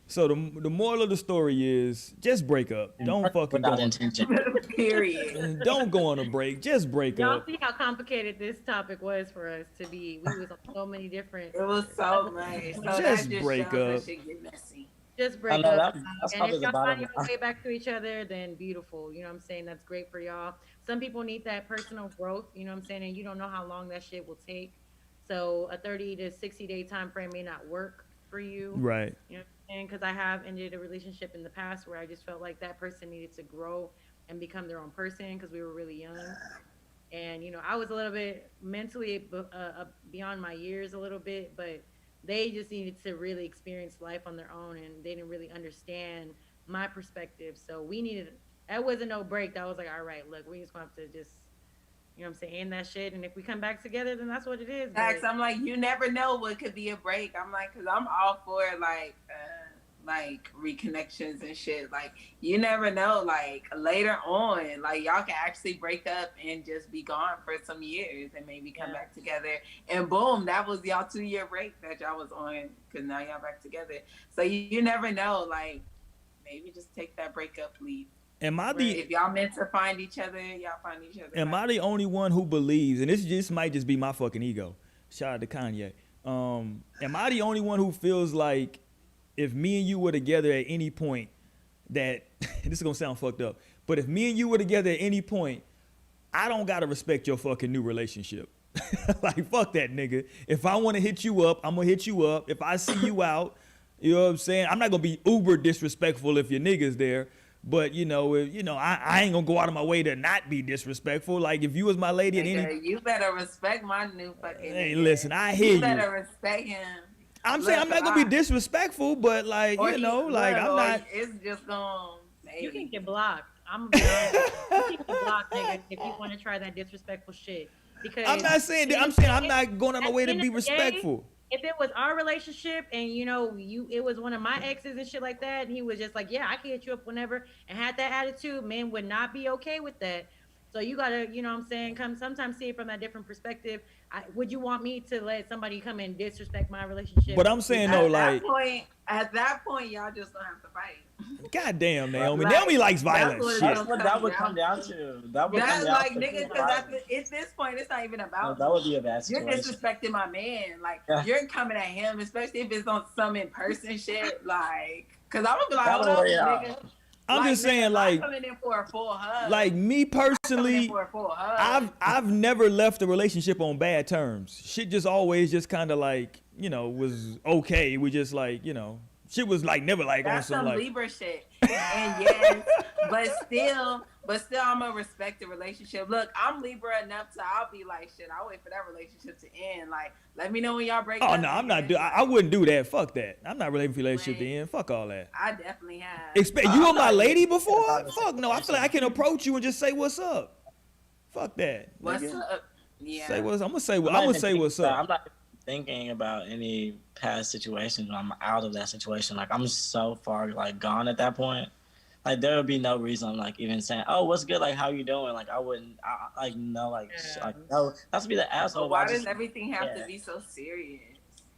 So the moral of the story is just break up. Don't fucking go without on, intention. Period. don't go on a break. Just break Y'all up. see how complicated this topic was for us to be. We was on so many different. It was so nice. So Just that just break shows up. that shit get messy. Just I break know up. that's And probably if the y'all bottom find your line. way back to each other, then beautiful. You know what I'm saying? That's great for y'all. Some people need that personal growth. You know what I'm saying? And you don't know how long that shit will take. So a 30 to 60 day time frame may not work for you. Right. You know what I'm saying? Because I have ended a relationship in the past where I just felt like that person needed to grow and become their own person because we were really young. And, I was a little bit mentally beyond my years a little bit, but they just needed to really experience life on their own, and they didn't really understand my perspective. So that wasn't no break. That was like, all right, look, we just going to have to just, you know what I'm saying, end that shit. And if we come back together, then that's what it is. Facts. But I'm like, you never know what could be a break. I'm like, because I'm all for like reconnections and shit. Like, you never know. Like, later on, like, y'all can actually break up and just be gone for some years and maybe come back together. And boom, that was y'all 2-year break that y'all was on, because now y'all back together. So you never know. Like, maybe just take that breakup leave. Am I If y'all meant to find each other, y'all find each other. Am I the only one who believes, and this might just be my fucking ego? Shout out to Kanye. Am I the only one who feels like if me and you were together at any point that this is gonna sound fucked up, but if me and you were together at any point, I don't gotta respect your fucking new relationship. Like, fuck that, nigga. If I want to hit you up, I'm gonna hit you up. If I see you out, you know what I'm saying? I'm not gonna be uber disrespectful if your nigga's there. But I ain't gonna go out of my way to not be disrespectful. Like, if you was my lady at any, You better respect my new fucking. hey, nigga. listen, I hear you. You better respect him. I'm saying I'm not gonna be disrespectful, but like, Or I'm or not. It's just gonna. You can get blocked. I'm gonna be honest. You can get blocked, nigga, if you want to try that disrespectful shit. Because I'm not saying that. I'm saying I'm not going out of my way to be respectful. If it was our relationship and it was one of my exes and shit like that, and he was just like, yeah, I can hit you up whenever, and had that attitude, men would not be okay with that. So you gotta, you know what I'm saying, sometimes see it from that different perspective. Would you want me to let somebody come and disrespect my relationship? But I'm saying though, like, at that point, y'all just gonna have to fight. God damn, Naomi. Like, Naomi likes violence. that's Shit. That's what that would come down to. That would That's come down like, to nigga, because at this point, it's not even about. that would be a bad You're situation. disrespecting my man. Like, Yeah. you're coming at him, especially if it's on some in-person shit. Like, because I'm gonna be like, That hold would up, worry out. nigga. I'm just nigga, saying, I'm like, coming in for a full hug. like me coming in personally, for a full hug. I've never left a relationship on bad terms. Shit just always just kind of like, was okay. We just like, shit was like never like That's on some like. Libra shit. And yes, but still, I'm gonna respect the relationship. Look, I'm Libra enough to I'll be like, shit, I'll wait for that relationship to end. Like, let me know when y'all break up. Oh no, I'm not do. I wouldn't do that. Fuck that. I'm not relating for relationship to end. Fuck all that. I definitely have. Expect you were my lady before? Fuck no. I feel like I can approach you and just say what's up. Fuck that. What's nigga. up? Yeah. Say what's. I'm gonna say. I'm I'm not gonna even say thinking what's about- up. I'm not thinking about any past situations when I'm out of that situation. Like, I'm so far like gone at that point. Like, there would be no reason like even saying, "Oh, what's good? Like, how you doing?" Like, I wouldn't. Like, no, like, like, no. That's to be the asshole. But why I does just- everything have to yeah. be so serious?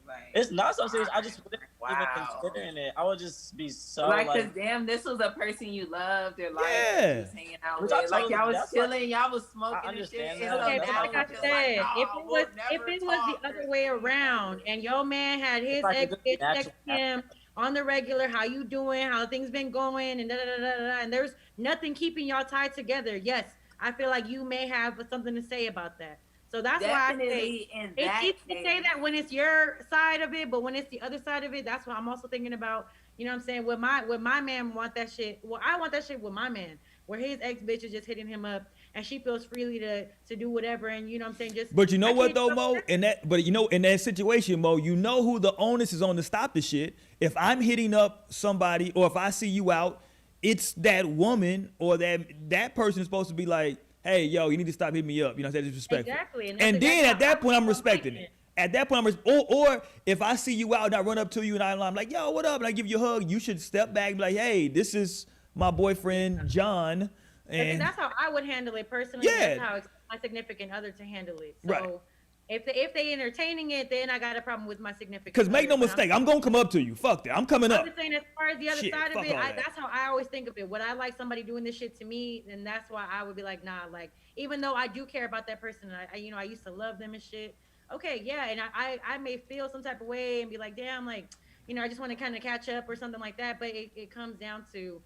Like, It's not so serious. I just wouldn't even Wow. considering it. I would just be so like, like, cause damn, this was a person you loved or like Yeah. you was hanging out Which with. I Like, totally- y'all was that's chilling, y'all was smoking I and shit. understand It's that. so Okay, That's now but like it's I just said, nah, if we'll it never was talk. the other way around, and your man had his like ex it's bitch natural. text him on the regular, how you doing, how things been going, and da da da da da, and there's nothing keeping y'all tied together. Yes, I feel like you may have something to say about that. So that's why I say Definitely in that it's easy to say case. that when it's your side of it, but when it's the other side of it, that's what I'm also thinking about. You know what I'm saying? Would my man want that shit? Well, I want that shit with my man, where his ex bitch is just hitting him up and she feels freely to do whatever, and you know what I'm saying? Just But you know I what can't though, fuck Mo? with that. In that situation, Mo, you know who the onus is on to stop the shit. If I'm hitting up somebody or if I see you out, it's that woman or that person is supposed to be like, hey, yo, you need to stop hitting me up. You know, that's disrespectful. Exactly. And that's then exactly at that how point, I'm I respecting like it. At that point, or if I see you out and I run up to you and I'm like, yo, what up? And I give you a hug, you should step back and be like, hey, this my boyfriend, John. And that's how I would handle it personally. Yeah. That's how I expect my significant other to handle it. So Right. if they entertaining it, then I got a problem with my significant. because make no other. But mistake, I'm going to come up to you. Fuck that. I'm coming I'm up. just saying, as far as the other Shit, side of fuck it, all that. that's how I always think of it. Would I like somebody doing this shit to me? Then that's why I would be like, nah. Like, even though I do care about that person, and I used to love them and shit. Okay, yeah, and I may feel some type of way and be like, damn, like, I just want to kind of catch up or something like that. But it comes down to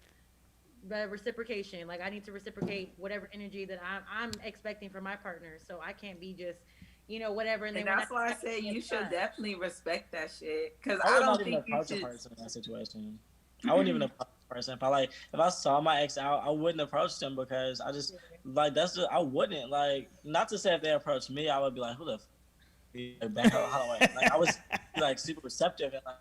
the reciprocation. Like, I need to reciprocate whatever energy that I'm expecting from my partner. So I can't be just, whatever. And And then that's why I say you should definitely respect that shit. Because I I would don't not even think you approach a should. person in that situation. I wouldn't even approach a person. If I saw my ex out, I wouldn't approach them because I just like I wouldn't like, not to say if they approached me, I would be like, who the back up, how do I like I was like super receptive and like,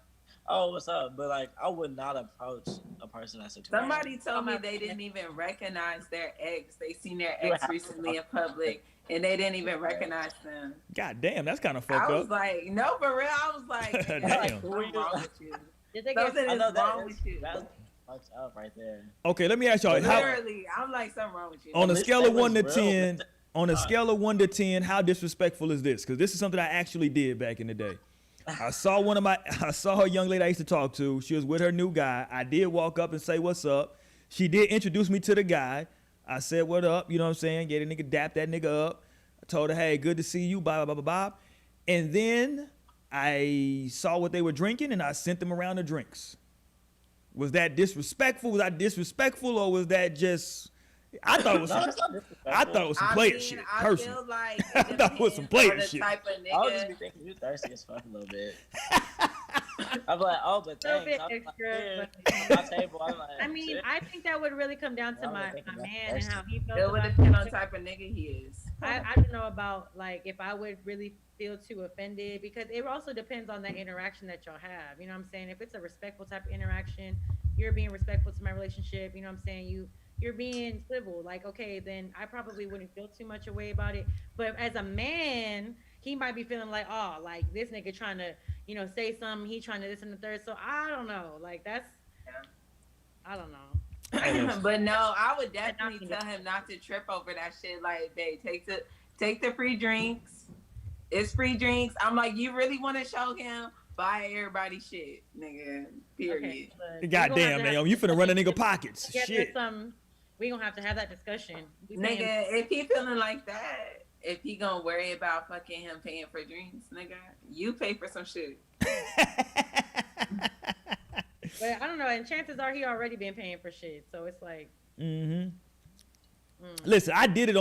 oh, what's up? But like I would not approach a person in that situation. Somebody told me they didn't even recognize their ex. They seen their ex recently in public, and they didn't even recognize them. God damn, that's kind of fucked I was up. like, no, for real. I was like, Damn. like, what's wrong with you? Did they get Something I know is that wrong is- with you. That's fucked up right there. Okay, let me ask y'all. How, Literally, I'm like, something wrong with you. on a least scale they of 1 to was real. 10, on a scale of 1 to 10, how disrespectful is this? Because this is something I actually did back in the day. I saw a young lady I used to talk to. She was with her new guy. I did walk up and say, what's up? She did introduce me to the guy. I said, what up? You know what I'm saying? Get a nigga, dap that nigga up. I told her, hey, good to see you, blah, blah, blah, blah, blah. and then I saw what they were drinking and I sent them around the drinks. Was that disrespectful? Was I disrespectful, or was that just? I thought it was. No, Some, it's not I thought it was some player shit. I Personally, feel like I thought it was some player the shit. type of I would just nigga. be thinking you thirsty as fuck a little bit. I'm like, oh, but Little thanks. bit I'm like, extra, here, but- on my table. I'm like, I mean, shit. I think that would really come down to I would my think man that's and how he feels It would about depend on it. the type of nigga he is. I don't know about like if I would really feel too offended, because it also depends on that interaction that y'all have. You know what I'm saying? If it's a respectful type of interaction, you're being respectful to my relationship. You know what I'm saying? You're being civil. Like, okay, then I probably wouldn't feel too much away about it. But as a man, he might be feeling like, oh, like this nigga trying to, you know, say something. He trying to this and the third. So I don't know. Like that's, I don't know. But no, I would definitely tell him not to trip over that shit. Like, babe, take the free drinks. It's free drinks. I'm like, you really want to show him? Buy everybody shit, nigga. Period. Okay, but Goddamn, Naomi, you finna run a nigga pockets. Yeah, Shit. we gonna have to have that discussion. We Nigga, paying- if he feeling like that, if he gonna worry about fucking him paying for drinks, nigga, you pay for some shit. But I don't know, and chances are he already been paying for shit. So it's like, Listen, I did it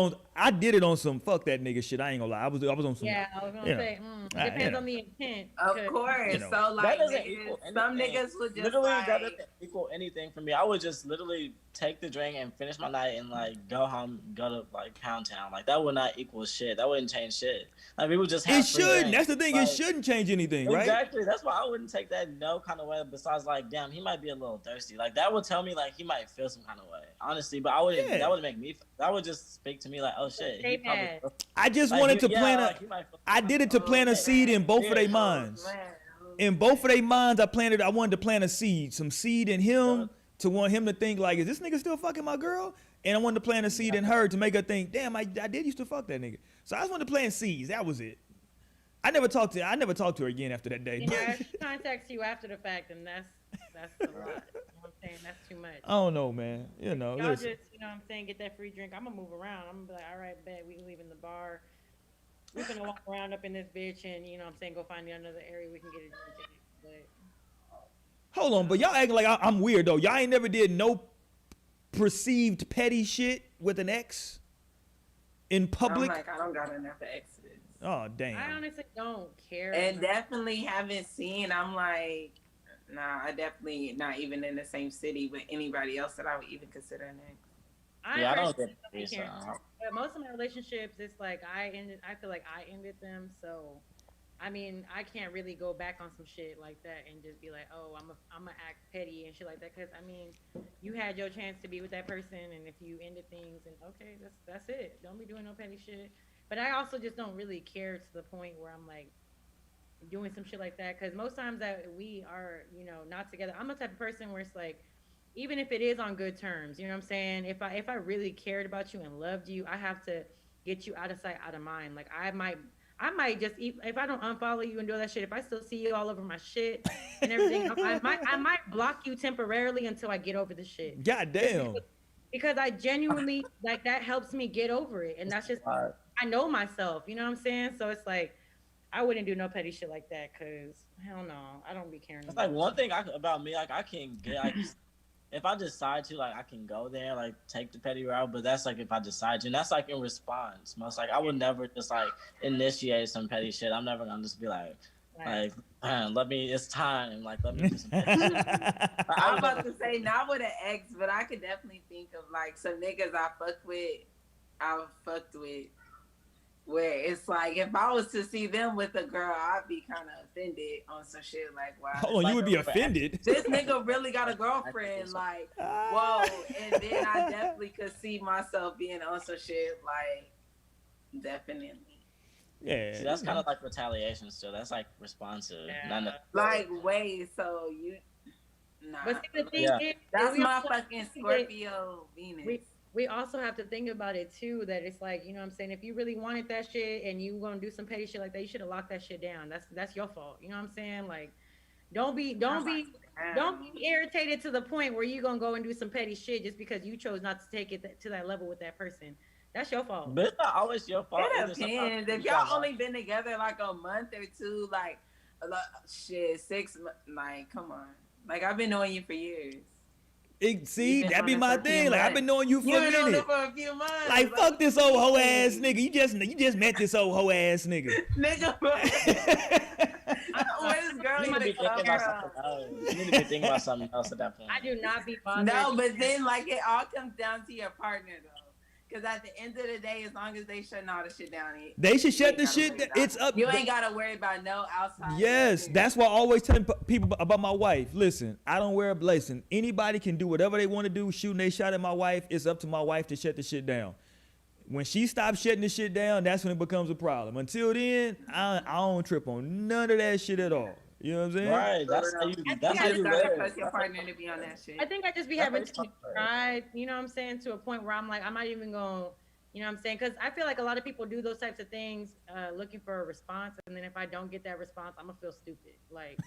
on some fuck that nigga shit. I ain't gonna lie. I was on some. yeah, I was gonna you know, say, you depends know. on the intent. Of because- course. You know. So like, That doesn't niggas, equal some anything. niggas would just Literally, like, that doesn't equal anything for me. I would just literally take the drink and finish my night and like go home, go to like Pound Town. Like that would not equal shit. That wouldn't change shit. Like we would just have It free shouldn't. drinks. That's the thing. Like, It shouldn't change anything, right? Exactly. That's why I wouldn't take that no kind of way. Besides, like, damn, he might be a little thirsty. Like that would tell me like he might feel some kind of way. Honestly, but I wouldn't. Yeah. That would make me. That would just speak to me like, oh shit. Stay mad. I just like, wanted to yeah, plant a. like, he might feel- I did it to plant a seed in both of their minds. In both of their minds, I wanted to plant a seed, some seed in him to want him to think like, is this nigga still fucking my girl? And I wanted to plant a seed in her to make her think, damn, I did used to fuck that nigga. So I just wanted to plant seeds. That was it. I never talked to her again after that day. You know, if she contacts you after the fact, and that's a lot. You know what I'm saying? That's too much. I don't know, man. You know, Y'all listen. just, you know what I'm saying, get that free drink. I'm gonna move around. I'm gonna be like, all right, bet we leaving the bar. We're gonna walk around up in this bitch and, you know what I'm saying, go find another area we can get a drink in. But Hold on, but y'all acting like I'm weird though. Y'all ain't never did no perceived petty shit with an ex in I'm public. like, I don't got enough exes. Oh I damn. honestly don't care. And definitely haven't seen. I'm like, nah, I definitely not even in the same city with anybody else that I would even consider an ex. Yeah, I don't personally get care. this. But most of my relationships, it's like I feel like I ended them. So, I mean, I can't really go back on some shit like that and just be like, oh, I'm gonna act petty and shit like that. Cause I mean, you had your chance to be with that person, and if you ended things, and okay, that's it. Don't be doing no petty shit. But I also just don't really care to the point where I'm like doing some shit like that. Cause most times that we are, you know, not together, I'm the type of person where it's like, even if it is on good terms, you know what I'm saying? If I really cared about you and loved you, I have to get you out of sight, out of mind. Like I might just if I don't unfollow you and do that shit, if I still see you all over my shit and everything, I might block you temporarily until I get over the shit. God damn. Because I genuinely like that helps me get over it, and that's just I know myself. You know what I'm saying? So it's like I wouldn't do no petty shit like that. Cause hell no, I don't be caring. It's like one thing about me, like I can get like if I decide to, like I can go there, like take the petty route. But that's like if I decide to, and that's like in response. Most like I would never just like initiate some petty shit. I'm never gonna just be like it's time. Like let me do some petty shit. I'm about to say not with an ex, but I could definitely think of like some niggas I fucked with. Where it's like if I was to see them with a girl, I'd be kind of offended on some shit. Like, wow, Hold on, like you would be a- offended. this nigga really got a girlfriend. Like, whoa. And then I definitely could see myself being on some shit. Like, definitely. Yeah. See, that's kind of like retaliation. Still, that's like responsive. Yeah. Not Like, wait, so you? Nah, But see, the thing Yeah. is, that's we my also- fucking Scorpio Venus. we also have to think about it too, that it's like, you know what I'm saying, if you really wanted that shit and you gonna do some petty shit like that, you should have locked that shit down. That's your fault. You know what I'm saying? Like don't be irritated to the point where you gonna go and do some petty shit just because you chose not to take it to that level with that person. That's your fault. But it's not always your fault. It either. Sometimes depends. If you y'all gotta- only been together like a month or two, like shit, 6 months, like come on. Like I've been knowing you for years. See, You've been that be on it my for a few thing. Like I've been knowing you for You've a been on it minute. for a few months. Like fuck this old hoe ass nigga. You just met this old hoe ass nigga. Nigga, where this girl You need to be even thinking come about from? something else. You need to be thinking about something else at that point. I do not be bothered. No, but then like it all comes down to your partner though. Because at the end of the day, as long as they shutting all the shit down, They should shut the you ain't gotta shit. worry about It's it. up. You ain't gotta worry about no outside. Yes, shit. that's why I always tell people about my wife. Listen, I don't wear a blazing. Anybody can do whatever they want to do. Shooting they shot at my wife. It's up to my wife to shut the shit down. When she stops shutting the shit down, that's when it becomes a problem. Until then, I don't trip on none of that shit at all. You know what I'm saying? Right. That's how you. That's You how just you gotta live. trust your partner to be on that shit. I think I just be That's having what too much it's for. pride, you know what I'm saying, to a point where I'm like, I'm not even going, you know what I'm saying? Because I feel like a lot of people do those types of things looking for a response. And then if I don't get that response, I'm going to feel stupid. Like,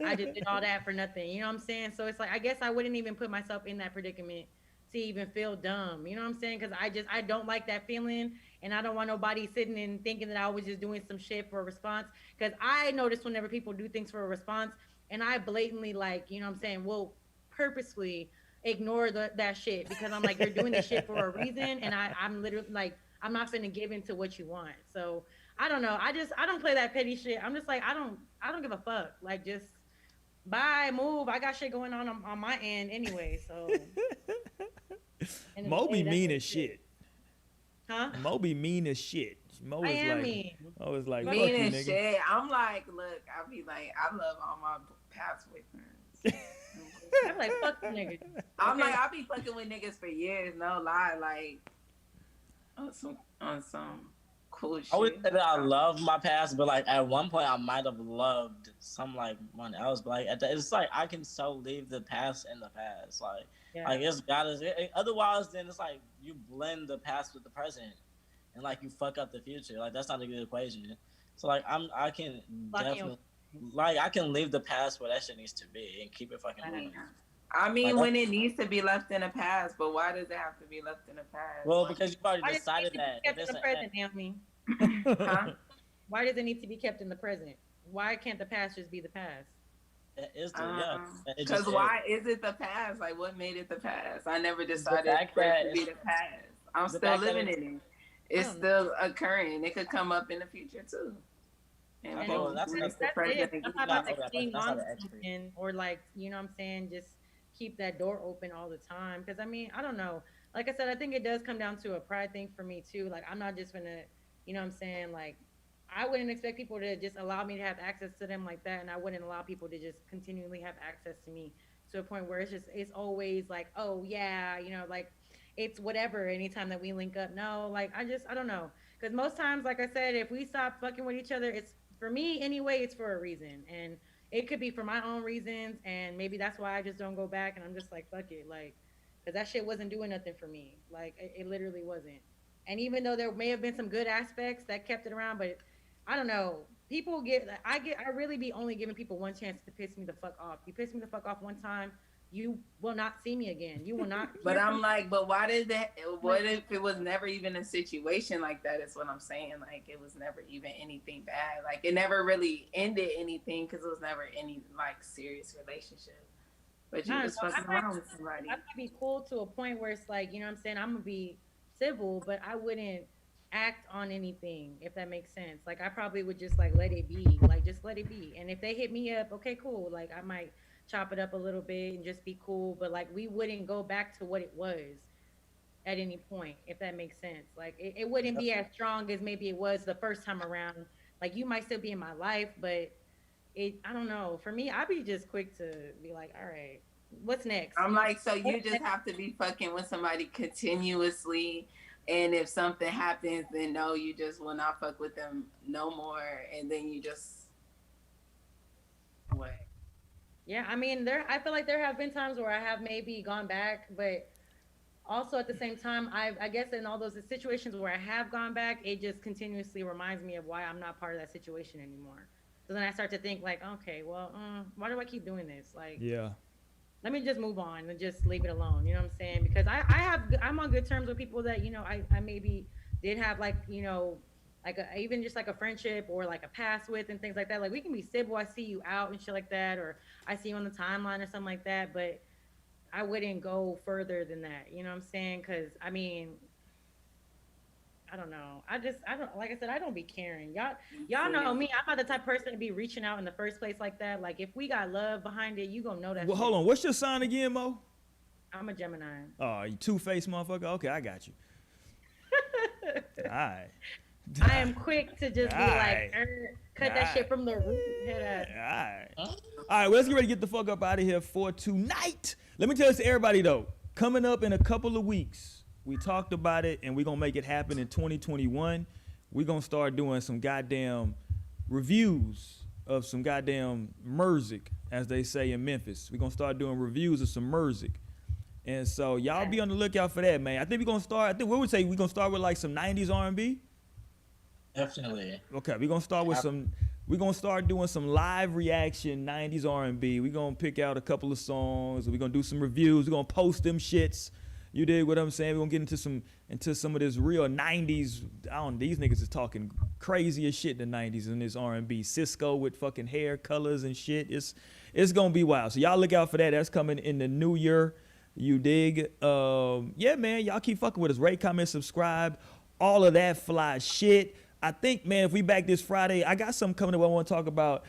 I just did all that for nothing. You know what I'm saying? So it's like, I guess I wouldn't even put myself in that predicament to even feel dumb. You know what I'm saying? Because I don't like that feeling. And I don't want nobody sitting and thinking that I was just doing some shit for a response. Because I notice whenever people do things for a response, and I blatantly, like, you know what I'm saying, will purposely ignore that shit because I'm like, you're doing this shit for a reason. And I'm literally like, I'm not finna give into what you want. So I don't know. I don't play that petty shit. I'm just like, I don't give a fuck. Like, just bye, move. I got shit going on my end anyway. So Moby mean as shit. Huh? Moby mean as shit. Mo I is am like, mean. Mo is like, fuck Mean you, and nigga. shit. I'm like, look, I be like, I love all my past boyfriends. I'm like, fuck you nigga. I'm Okay. like, I be fucking with niggas for years, no lie, like on some cool shit. I would say that I love my past, but like at one point I might have loved someone else. But like it's like I can so leave the past in the past. Like Yeah. like it's gotta. Otherwise, then it's like you blend the past with the present, and like you fuck up the future. Like that's not a good equation. So like I can Fuck you. definitely like I can leave the past where that shit needs to be and keep it fucking moving. I mean, Like, when it needs to be left in the past, but why does it have to be left in the past? Well, because you've already Why does it decided need to that be if kept in it's the an present, Naomi? Huh? Why does it need to be kept in the present? Why can't the past just be the past? it is the yeah. It Because just why is it the past? Like, what made it the past? I never decided fact for it that to be it's- the past. I'm the still fact that living it's- in it. It's I don't still occurring. It could come up in the future too. And Okay, boom, well, that's it's the That's present it. again. I'm not Not about to over that, cling that's not on an to expert. something or like, you know what I'm saying, just keep that door open all the time. Because I mean, I don't know. Like I said, I think it does come down to a pride thing for me too. Like I'm not just gonna, you know what I'm saying, like I wouldn't expect people to just allow me to have access to them like that, and I wouldn't allow people to just continually have access to me to a point where it's always like, oh yeah, you know, like it's whatever anytime that we link up. No, like I don't know. Because most times, like I said, if we stop fucking with each other, it's for me anyway, it's for a reason. And it could be for my own reasons, and maybe that's why I just don't go back, and I'm just like, fuck it, like, because that shit wasn't doing nothing for me. Like, it literally wasn't. And even though there may have been some good aspects that kept it around, but I don't know. People I really be only giving people one chance to piss me the fuck off. You piss me the fuck off one time, you will not see me again. You will not. But hear I'm from- like, but why did that? What if it was never even a situation like that? Is what I'm saying. Like, it was never even anything bad. Like, it never really ended anything because it was never any like serious relationship. But you I was don't know. fucking around with somebody. I might be cool to a point where it's like, you know what I'm saying, I'm gonna be civil, but I wouldn't act on anything, if that makes sense. Like I probably would just like let it be, like just let it be. And if they hit me up, okay, cool. Like I might chop it up a little bit and just be cool, but like we wouldn't go back to what it was at any point, if that makes sense. Like it wouldn't be as strong as maybe it was the first time around. Like you might still be in my life, but I don't know. For me, I'd be just quick to be like, all right, what's next? I'm like, so you just have to be fucking with somebody continuously, and if something happens, then no, you just will not fuck with them no more, and then you just what? Yeah, I mean, I feel like there have been times where I have maybe gone back, but also at the same time, I guess in all those situations where I have gone back, it just continuously reminds me of why I'm not part of that situation anymore. So then I start to think like, okay, well, why do I keep doing this? Like, Yeah. let me just move on and just leave it alone. You know what I'm saying? Because I'm on good terms with people that, you know, I maybe did have like, you know, like even just like a friendship or like a past with and things like that. Like we can be civil. I see you out and shit like that, or I see you on the timeline or something like that. But I wouldn't go further than that. You know what I'm saying? Because I mean, I don't know. I don't, like I said, I don't be caring. Y'all know me. I'm not the type of person to be reaching out in the first place like that. Like if we got love behind it, you gonna know that. Well, hold on. What's your sign again, Mo? I'm a Gemini. Oh, you two-faced motherfucker? Okay, I got you. All right. I am quick to just be Alright. like, cut that shit from the root. Hit that. All right, well, let's get ready to get the fuck up out of here for tonight. Let me tell this to everybody, though. Coming up in a couple of weeks, we talked about it, and we're going to make it happen in 2021. We're going to start doing some goddamn reviews of some goddamn music, as they say in Memphis. We're going to start doing reviews of some music. And so y'all be on the lookout for that, man. I think we're going to start, what would say we're going to start with like some 90s R&B? Definitely. Okay, we're gonna start with we're gonna start doing some live reaction 90s R&B. We're gonna pick out a couple of songs. We're gonna do some reviews. We're gonna post them shits. You dig what I'm saying? We're gonna get into some of this real 90s. These niggas is talking crazy as shit in the 90s in this R&B. Cisco with fucking hair colors and shit. It's gonna be wild. So y'all look out for that. That's coming in the new year. You dig? Yeah, man. Y'all keep fucking with us. Rate, comment, subscribe. All of that fly shit. I think, man, if we back this Friday, I got something coming up. I want to talk about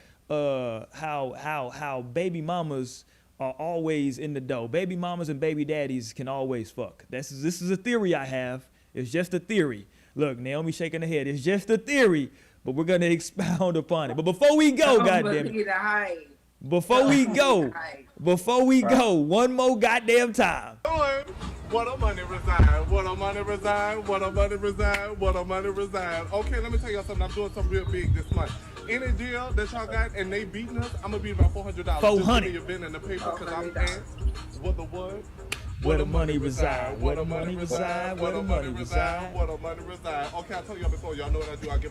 how baby mamas are always in the dough. Baby mamas and baby daddies can always fuck. This is a theory I have. It's just a theory. Look, Naomi shaking her head. It's just a theory, but we're gonna expound upon it. But before we go, goddamn it, before we go, one more goddamn time. What a money reside, what a money reside, what a money reside, what a money reside. Okay, let me tell y'all something. I'm doing something real big this month. Any deal that y'all got and they beating us, I'm gonna be about $400. Just give me your VIN in the paper because I'm asked what the what? Where the money reside, where the money reside, where the money reside. Where the money reside. Okay, I told y'all before, y'all know what I do. I give